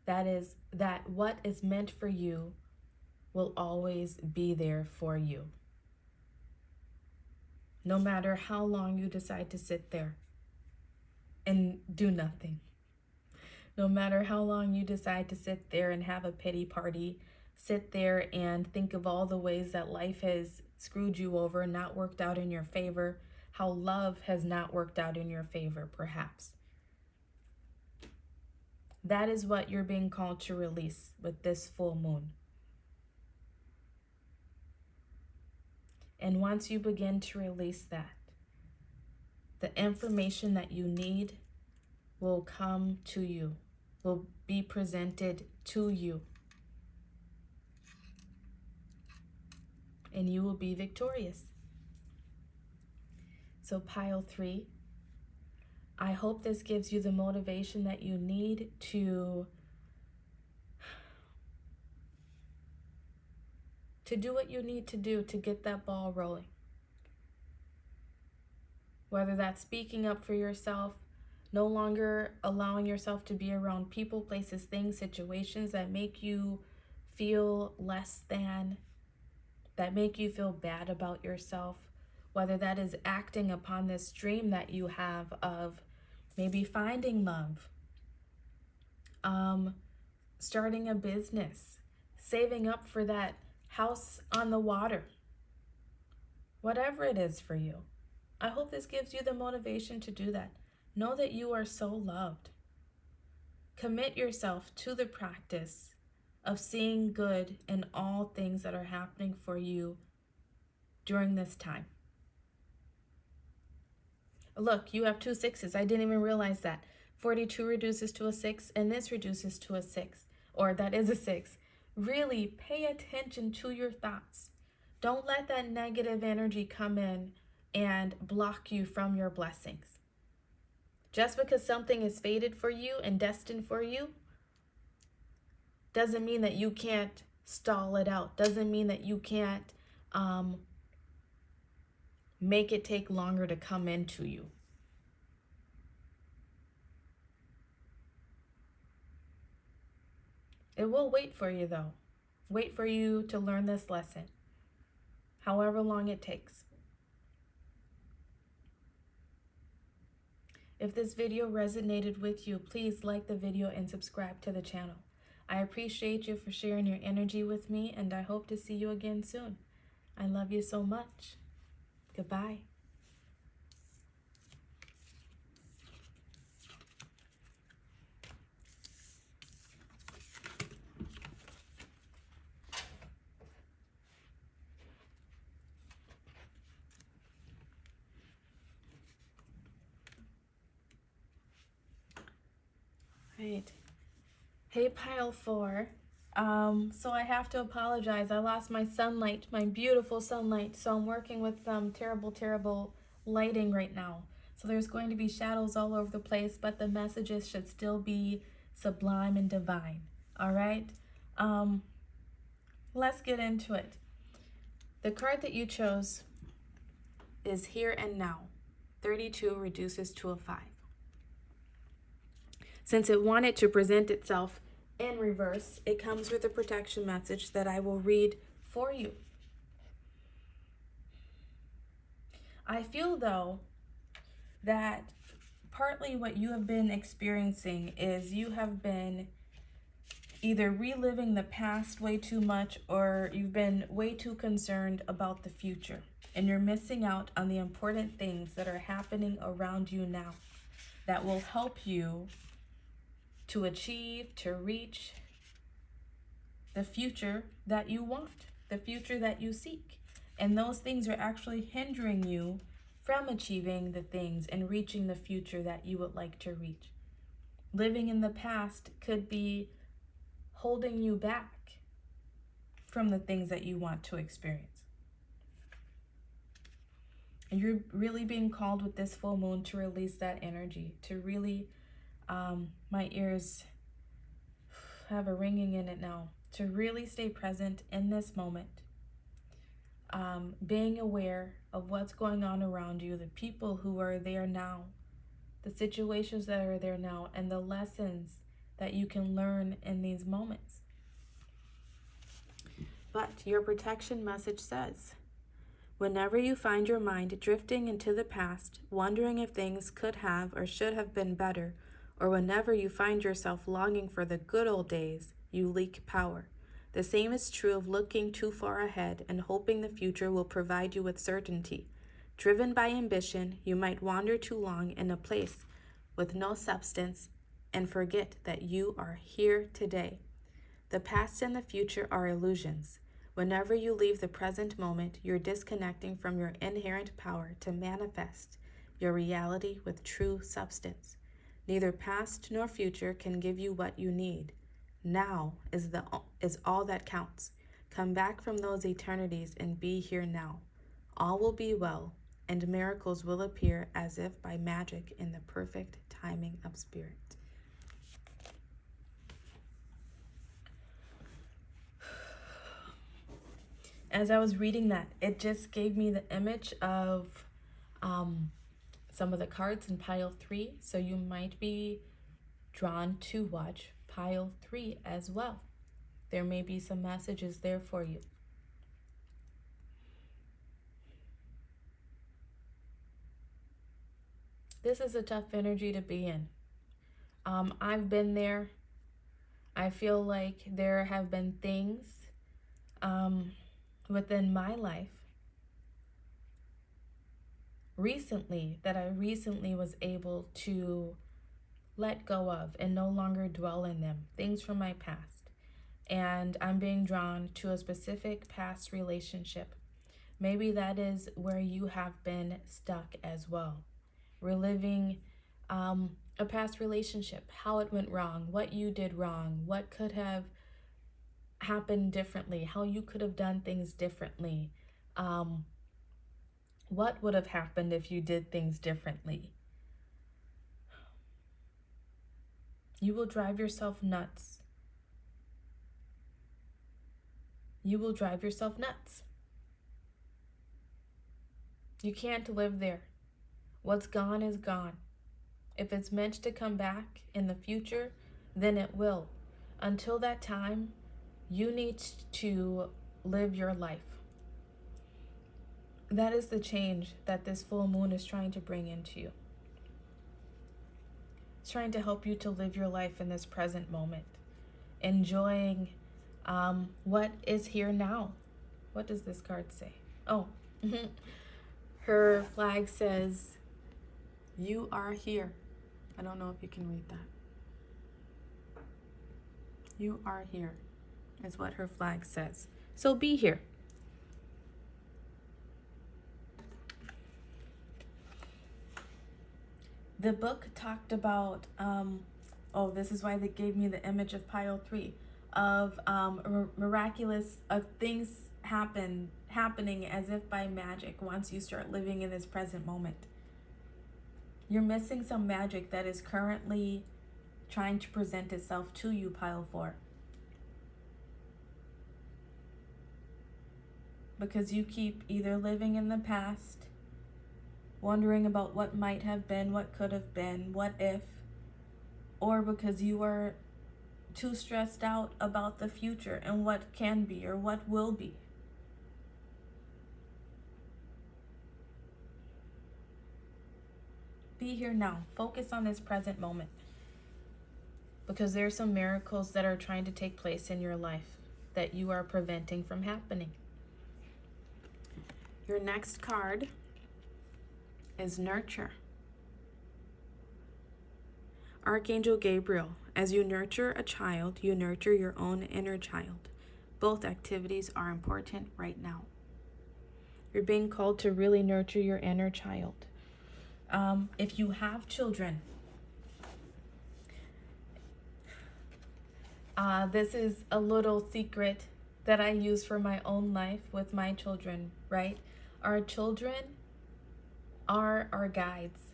That what is meant for you will always be there for you. No matter how long you decide to sit there and do nothing. No matter how long you decide to sit there and have a pity party, sit there and think of all the ways that life has screwed you over, not worked out in your favor, how love has not worked out in your favor, perhaps. That is what you're being called to release with this full moon. And once you begin to release that, the information that you need will come to you, will be presented to you. And you will be victorious. So pile 3, I hope this gives you the motivation that you need to do what you need to do to get that ball rolling. Whether that's speaking up for yourself, no longer allowing yourself to be around people, places, things, situations that make you feel less than, that make you feel bad about yourself. Whether that is acting upon this dream that you have of maybe finding love, starting a business, saving up for that house on the water, whatever it is for you. I hope this gives you the motivation to do that. Know that you are so loved. Commit yourself to the practice of seeing good in all things that are happening for you during this time. Look, you have 2 6s. I didn't even realize that. 42 reduces to a 6, and this reduces to a 6, or that is a 6. Really pay attention to your thoughts. Don't let that negative energy come in and block you from your blessings. Just because something is fated for you and destined for you doesn't mean that you can't stall it out. Doesn't mean that you can't make it take longer to come into you. It will wait for you though. Wait for you to learn this lesson, however long it takes. If this video resonated with you, please like the video and subscribe to the channel. I appreciate you for sharing your energy with me, and I hope to see you again soon. I love you so much. Goodbye. Right. Hey, pile 4. So I have to apologize. I lost my sunlight, my beautiful sunlight. So I'm working with some terrible lighting right now. So there's going to be shadows all over the place, but the messages should still be sublime and divine. All right. Let's get into it. The card that you chose is Here and Now. 32 reduces to a 5. Since it wanted to present itself in reverse, it comes with a protection message that I will read for you. I feel, though, that partly what you have been experiencing is you have been either reliving the past way too much, or you've been way too concerned about the future, and you're missing out on the important things that are happening around you now that will help you to achieve, to reach the future that you want, the future that you seek. And those things are actually hindering you from achieving the things and reaching the future that you would like to reach. Living in the past could be holding you back from the things that you want to experience. And you're really being called with this full moon to release that energy, to really, my ears have a ringing in it now, to really stay present in this moment, being aware of what's going on around you, the people who are there now, the situations that are there now, and the lessons that you can learn in these moments. But your protection message says, whenever you find your mind drifting into the past, wondering if things could have or should have been better, or whenever you find yourself longing for the good old days, you leak power. The same is true of looking too far ahead and hoping the future will provide you with certainty. Driven by ambition, you might wander too long in a place with no substance and forget that you are here today. The past and the future are illusions. Whenever you leave the present moment, you're disconnecting from your inherent power to manifest your reality with true substance. Neither past nor future can give you what you need. Now is all that counts. Come back from those eternities and be here now. All will be well, and miracles will appear as if by magic in the perfect timing of spirit. As I was reading that, it just gave me the image of some of the cards in pile 3, so you might be drawn to watch pile 3 as well. There may be some messages there for you. This is a tough energy to be in. I've been there. I feel like there have been things within my life recently that I recently was able to let go of and no longer dwell in them, things from my past. And I'm being drawn to a specific past relationship. Maybe that is where you have been stuck as well. Reliving a past relationship, how it went wrong, what you did wrong, what could have happened differently, how you could have done things differently. What would have happened if you did things differently? You will drive yourself nuts. You will drive yourself nuts. You can't live there. What's gone is gone. If it's meant to come back in the future, then it will. Until that time, you need to live your life. That is the change that this full moon is trying to bring into you. It's trying to help you to live your life in this present moment, enjoying what is here now. What does this card say? Oh, her flag says, "You are here." I don't know if you can read that. You are here is what her flag says. So be here. The book talked about, this is why they gave me the image of pile 3, of miraculous, of things happening as if by magic once you start living in this present moment. You're missing some magic that is currently trying to present itself to you, pile 4. Because you keep either living in the past, wondering about what might have been, what could have been, what if, or because you are too stressed out about the future and what can be or what will be. Be here now. Focus on this present moment, because there are some miracles that are trying to take place in your life that you are preventing from happening. Your next card is Nurture. Archangel Gabriel, as you nurture a child, you nurture your own inner child. Both activities are important right now. You're being called to really nurture your inner child. If you have children, this is a little secret that I use for my own life with my children, right? Our children are our guides.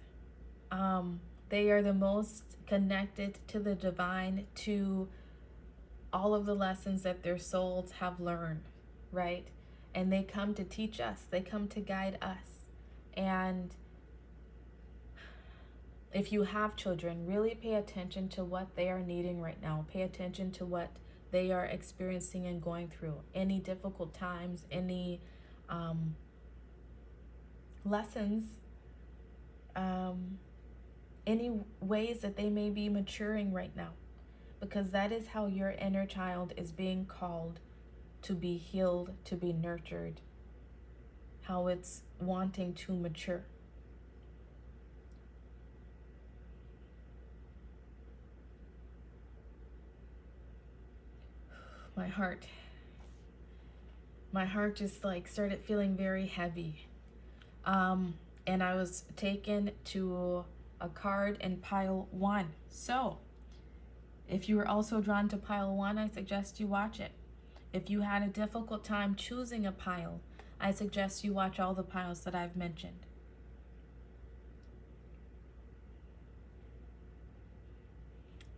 They are the most connected to the divine, to all of the lessons that their souls have learned, right? And they come to teach us, they come to guide us. And if you have children, really pay attention to what they are needing right now. Pay attention to what they are experiencing and going through. Any difficult times, any lessons, any ways that they may be maturing right now. Because that is how your inner child is being called to be healed, to be nurtured. How it's wanting to mature. My heart just started feeling very heavy. And I was taken to a card in pile 1. So if you were also drawn to pile 1, I suggest you watch it. If you had a difficult time choosing a pile, I suggest you watch all the piles that I've mentioned.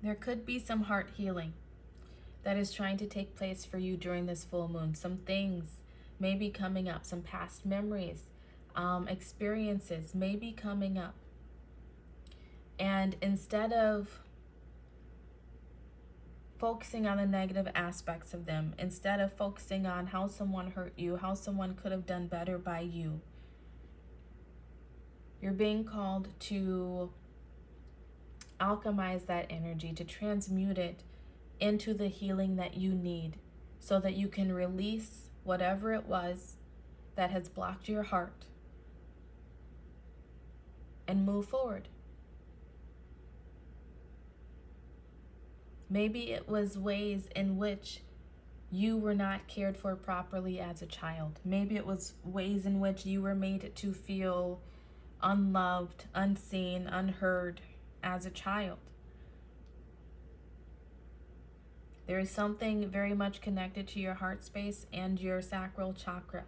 There could be some heart healing that is trying to take place for you during this full moon. Some things may be coming up, some past memories, experiences may be coming up. And instead of focusing on the negative aspects of them, instead of focusing on how someone hurt you, how someone could have done better by you, you're being called to alchemize that energy, to transmute it into the healing that you need, so that you can release whatever it was that has blocked your heart and move forward. Maybe it was ways in which you were not cared for properly as a child. Maybe it was ways in which you were made to feel unloved, unseen, unheard as a child. There is something very much connected to your heart space and your sacral chakra,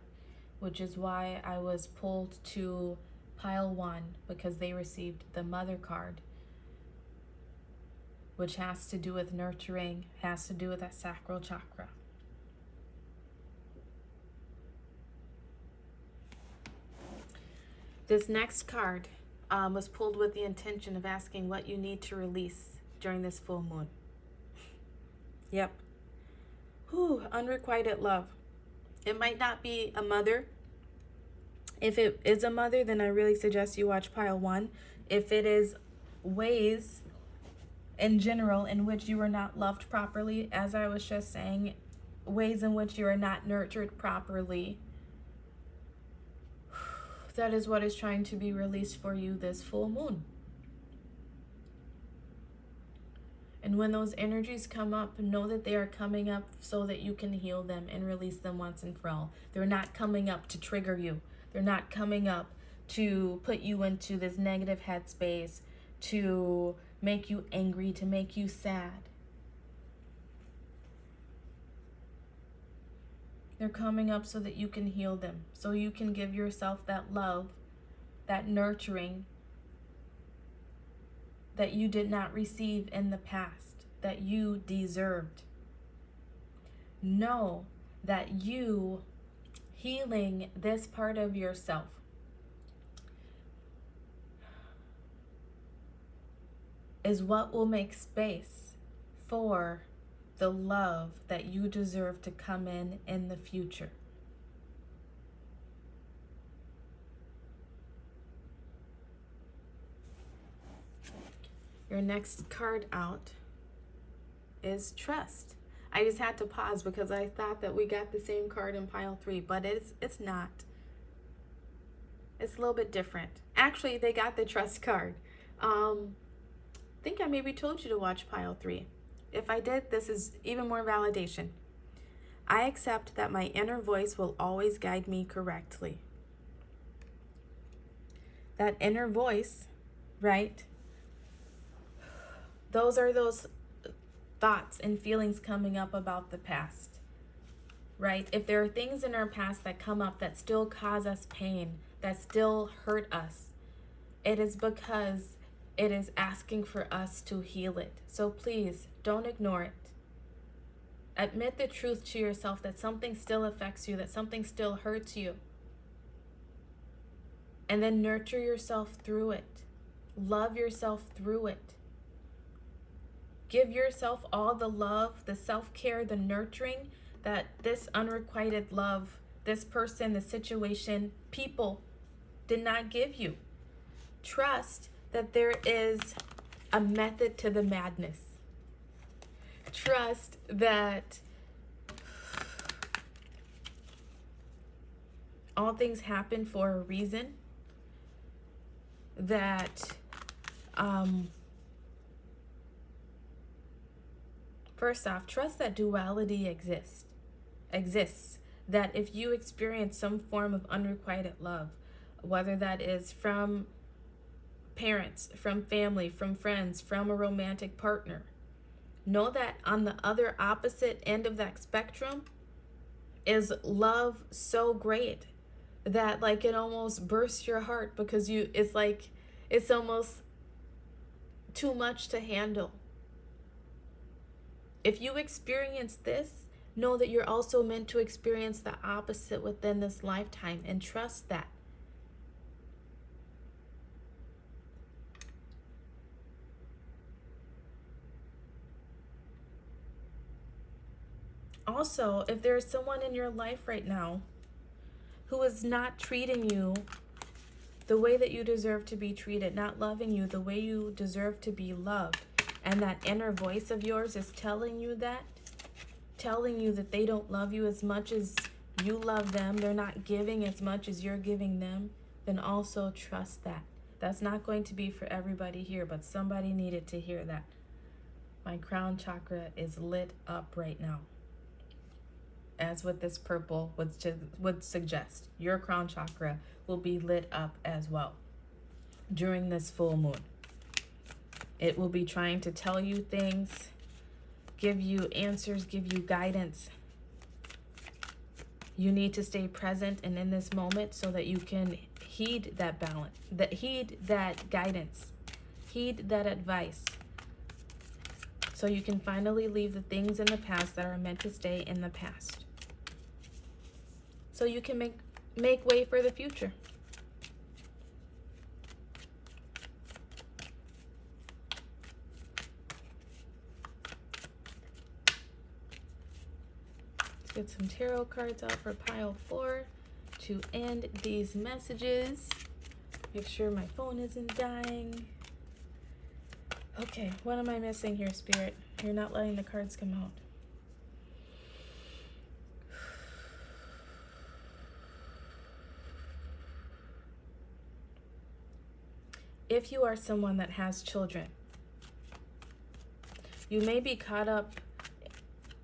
which is why I was pulled to pile 1, because they received the mother card, which has to do with nurturing, has to do with that sacral chakra. This next card was pulled with the intention of asking what you need to release during this full moon. Yep. Unrequited love. It might not be a mother. If it is a mother, then I really suggest you watch pile 1. If it is ways in general in which you were not loved properly, as I was just saying, ways in which you are not nurtured properly. That is what is trying to be released for you this full moon. And when those energies come up, know that they are coming up so that you can heal them and release them once and for all. They're not coming up to trigger you. They're not coming up to put you into this negative headspace, to make you angry, to make you sad. They're coming up so that you can heal them, so you can give yourself that love, that nurturing that you did not receive in the past, that you deserved. Know that you healing this part of yourself is what will make space for the love that you deserve to come in the future. Your next card out is Trust. I just had to pause because I thought that we got the same card in pile 3, but it's not. It's a little bit different. Actually, they got the Trust card. I think I maybe told you to watch pile 3. If I did, this is even more validation. I accept that my inner voice will always guide me correctly. That inner voice, right? Those are those thoughts and feelings coming up about the past, right? If there are things in our past that come up that still cause us pain, that still hurt us, it is because it is asking for us to heal it. So please don't ignore it. Admit the truth to yourself that something still affects you, that something still hurts you. And then nurture yourself through it. Love yourself through it. Give yourself all the love, the self-care, the nurturing that this unrequited love, this person, the situation, people did not give you. Trust that there is a method to the madness. Trust that all things happen for a reason. That first off, trust that duality exists. That if you experience some form of unrequited love, whether that is from parents, from family, from friends, from a romantic partner, know that on the other opposite end of that spectrum is love so great that like it almost bursts your heart because it's almost too much to handle. If you experience this, know that you're also meant to experience the opposite within this lifetime, and trust that. Also, if there is someone in your life right now who is not treating you the way that you deserve to be treated, not loving you the way you deserve to be loved, and that inner voice of yours is telling you that they don't love you as much as you love them, they're not giving as much as you're giving them, then also trust that. That's not going to be for everybody here, but somebody needed to hear that. My crown chakra is lit up right now. As with this purple would suggest, your crown chakra will be lit up as well during this full moon. It will be trying to tell you things, give you answers, give you guidance. You need to stay present and in this moment so that you can heed that balance, heed that guidance, heed that advice, so you can finally leave the things in the past that are meant to stay in the past, so you can make way for the future. Let's get some tarot cards out for pile 4 to end these messages. Make sure my phone isn't dying. Okay, what am I missing here, Spirit? You're not letting the cards come out. If you are someone that has children, you may be caught up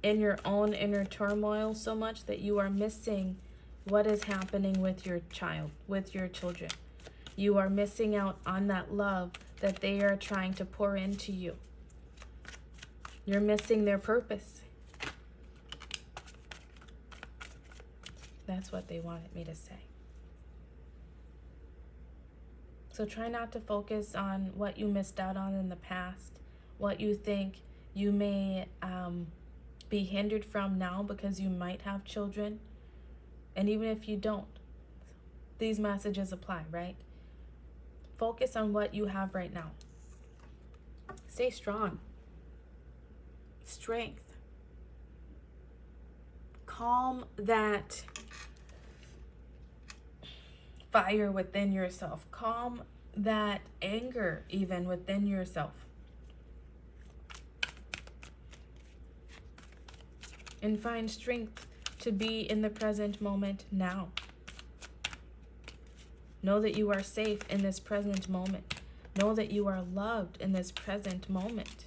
in your own inner turmoil so much that you are missing what is happening with your child, with your children. You are missing out on that love that they are trying to pour into you. You're missing their purpose. That's what they wanted me to say. So try not to focus on what you missed out on in the past, what you think you may be hindered from now because you might have children. And even if you don't, these messages apply, right? Focus on what you have right now. Stay strong. Strength. Calm that fire within yourself. Calm that anger even within yourself. And find strength to be in the present moment now. Know that you are safe in this present moment. Know that you are loved in this present moment.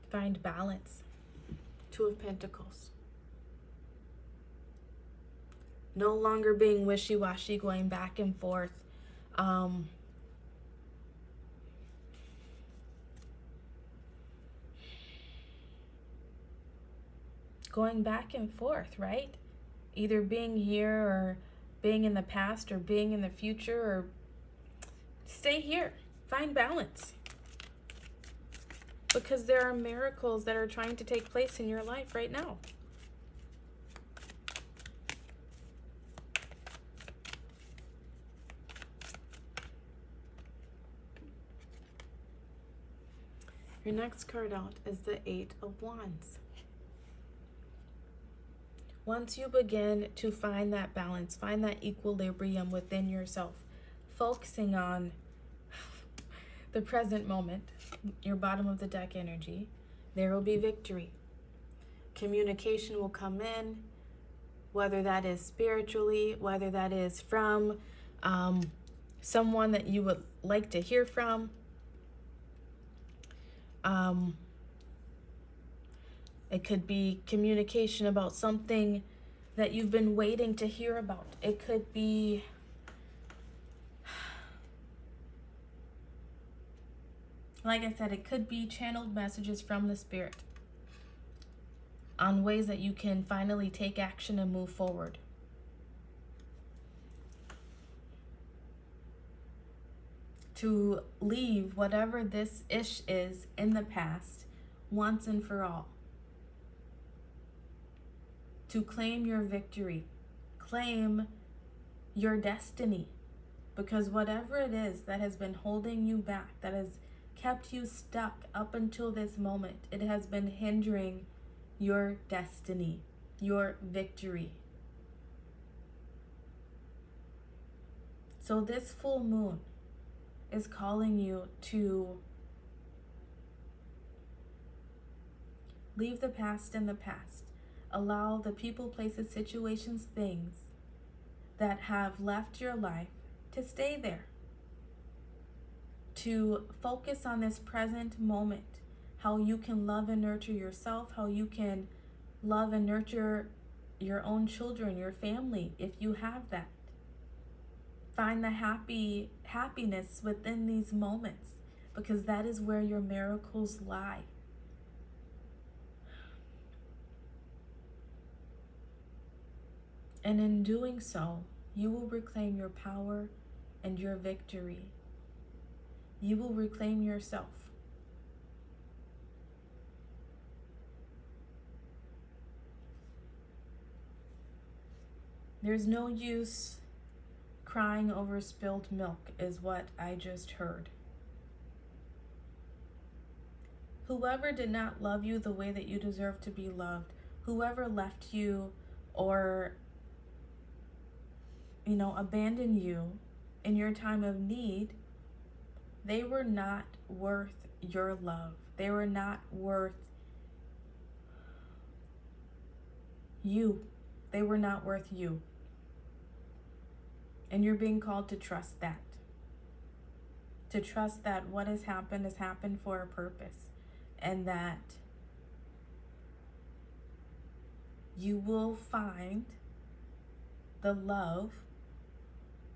Find balance. Two of Pentacles. No longer being wishy-washy, going back and forth. Going back and forth, right? Either being here or being in the past or being in the future, or stay here. Find balance. Because there are miracles that are trying to take place in your life right now. Your next card out is the Eight of Wands. Once you begin to find that balance, find that equilibrium within yourself, focusing on the present moment, your bottom of the deck energy, there will be victory. Communication will come in, whether that is spiritually, whether that is from someone that you would like to hear from. It could be communication about something that you've been waiting to hear about. It could be like I said, it could be channeled messages from the Spirit on ways that you can finally take action and move forward. To leave whatever this ish is in the past once and for all. To claim your victory, claim your destiny, because whatever it is that has been holding you back, that has kept you stuck up until this moment, it has been hindering your destiny, your victory. So this full moon is calling you to leave the past in the past. Allow the people, places, situations, things that have left your life to stay there. To focus on this present moment, how you can love and nurture yourself, how you can love and nurture your own children, your family, if you have that. Find the happiness within these moments, because that is where your miracles lie. And in doing so, you will reclaim your power and your victory. You will reclaim yourself. There's no use crying over spilled milk, is what I just heard. Whoever did not love you the way that you deserve to be loved, whoever left you or abandon you in your time of need, they were not worth your love. They were not worth you. They were not worth you. And you're being called to trust that. To trust that what has happened for a purpose. And that you will find the love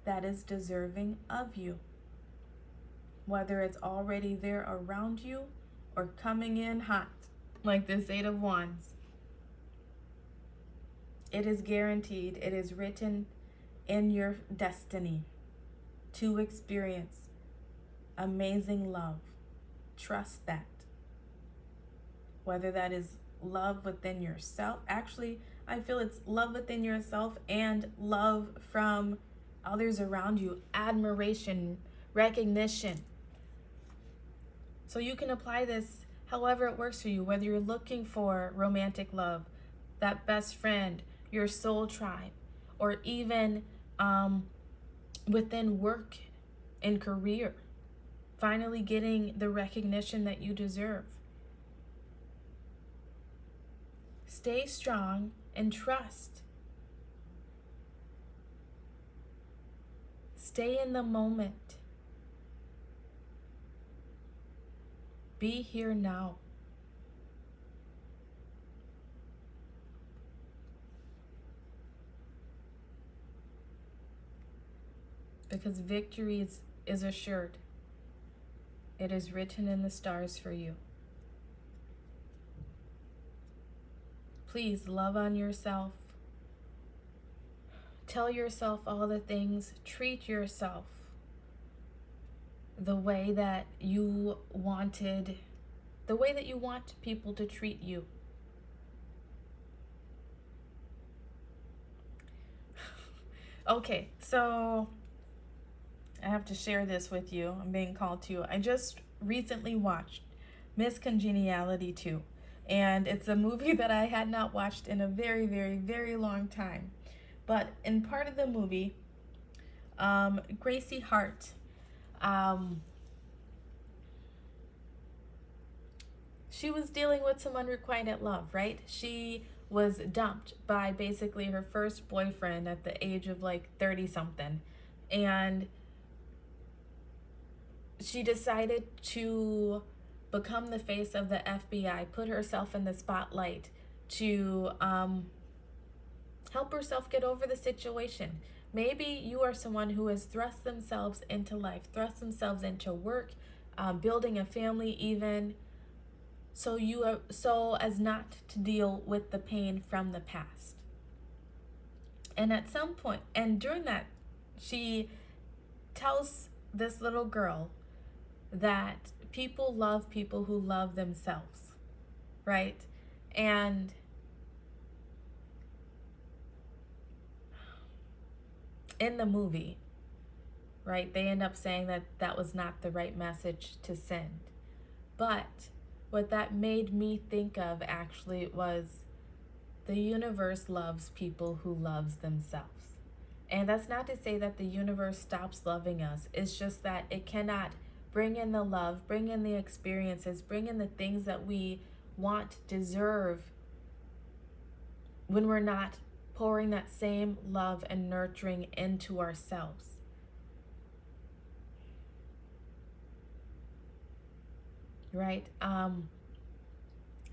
that is deserving of you. Whether it's already there around you or coming in hot, like this Eight of Wands. It is guaranteed, it is written in your destiny to experience amazing love. Trust that. Whether that is love within yourself. Actually, I feel it's love within yourself and love from others around you. Admiration, recognition. So you can apply this however it works for you. Whether you're looking for romantic love, that best friend, your soul tribe, or even within work and career. Finally getting the recognition that you deserve. Stay strong and trust. Stay in the moment. Be here now. Because victory is assured. It is written in the stars for you. Please love on yourself. Tell yourself all the things. Treat yourself the way that you want people to treat you. Okay, so I have to share this with you. I'm being called to. I just recently watched Miss Congeniality 2. And it's a movie that I had not watched in a very, very, very long time. But in part of the movie, Gracie Hart, she was dealing with some unrequited love, right? She was dumped by basically her first boyfriend at the age of like 30-something. And she decided to become the face of the FBI, put herself in the spotlight to help herself get over the situation. Maybe you are someone who has thrust themselves into life, thrust themselves into work, building a family even, so as not to deal with the pain from the past. And at some point, and during that, she tells this little girl that people love people who love themselves, right? And in the movie, right, they end up saying that that was not the right message to send. But what that made me think of actually was the universe loves people who loves themselves. And that's not to say that the universe stops loving us. It's just that it cannot bring in the love, bring in the experiences, bring in the things that we want, deserve, when we're not pouring that same love and nurturing into ourselves. Right?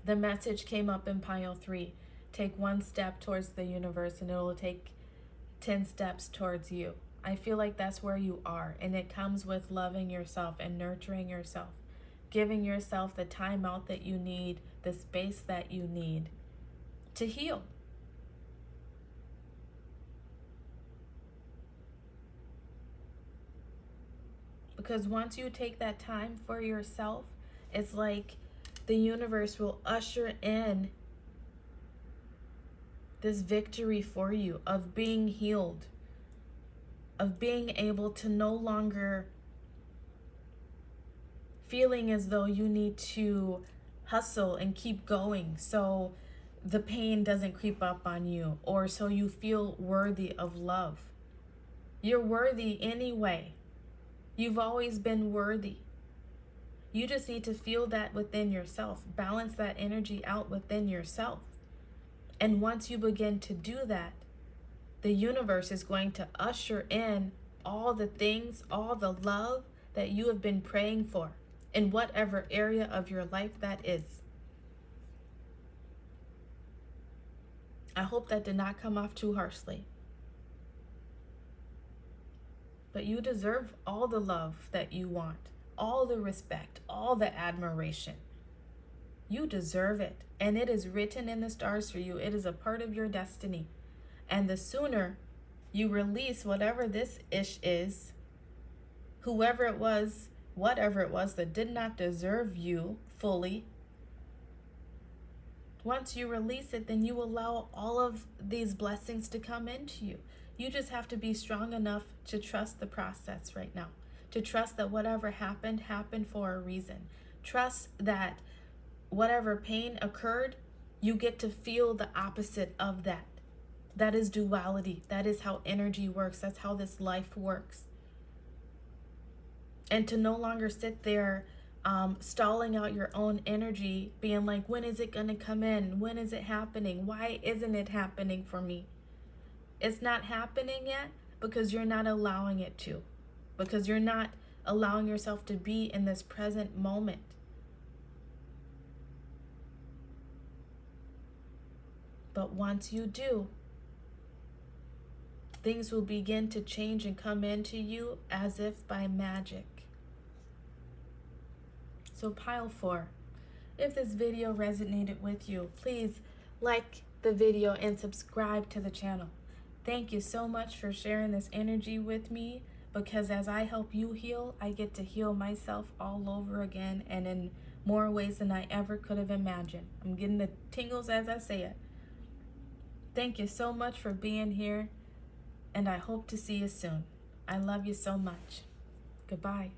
The message came up in pile 3. Take one step towards the universe and it will take 10 steps towards you. I feel like that's where you are, and it comes with loving yourself and nurturing yourself, giving yourself the time out that you need, the space that you need to heal. Because once you take that time for yourself, it's like the universe will usher in this victory for you of being healed, of being able to no longer feeling as though you need to hustle and keep going so the pain doesn't creep up on you, or so you feel worthy of love. You're worthy anyway. You've always been worthy. You just need to feel that within yourself. Balance that energy out within yourself. And once you begin to do that, the universe is going to usher in all the things, all the love that you have been praying for in whatever area of your life that is. I hope that did not come off too harshly. But you deserve all the love that you want, all the respect, all the admiration. You deserve it. And it is written in the stars for you. It is a part of your destiny. And the sooner you release whatever this ish is, whoever it was, whatever it was that did not deserve you fully, once you release it, then you allow all of these blessings to come into you. You just have to be strong enough to trust the process right now. To trust that whatever happened, happened for a reason. Trust that whatever pain occurred, you get to feel the opposite of that. That is duality. That is how energy works. That's how this life works. And to no longer sit there stalling out your own energy, being like, when is it going to come in? When is it happening? Why isn't it happening for me? It's not happening yet because you're not allowing it to. Because you're not allowing yourself to be in this present moment. But once you do, things will begin to change and come into you as if by magic. So pile 4, if this video resonated with you, please like the video and subscribe to the channel. Thank you so much for sharing this energy with me, because as I help you heal, I get to heal myself all over again and in more ways than I ever could have imagined. I'm getting the tingles as I say it. Thank you so much for being here, and I hope to see you soon. I love you so much. Goodbye.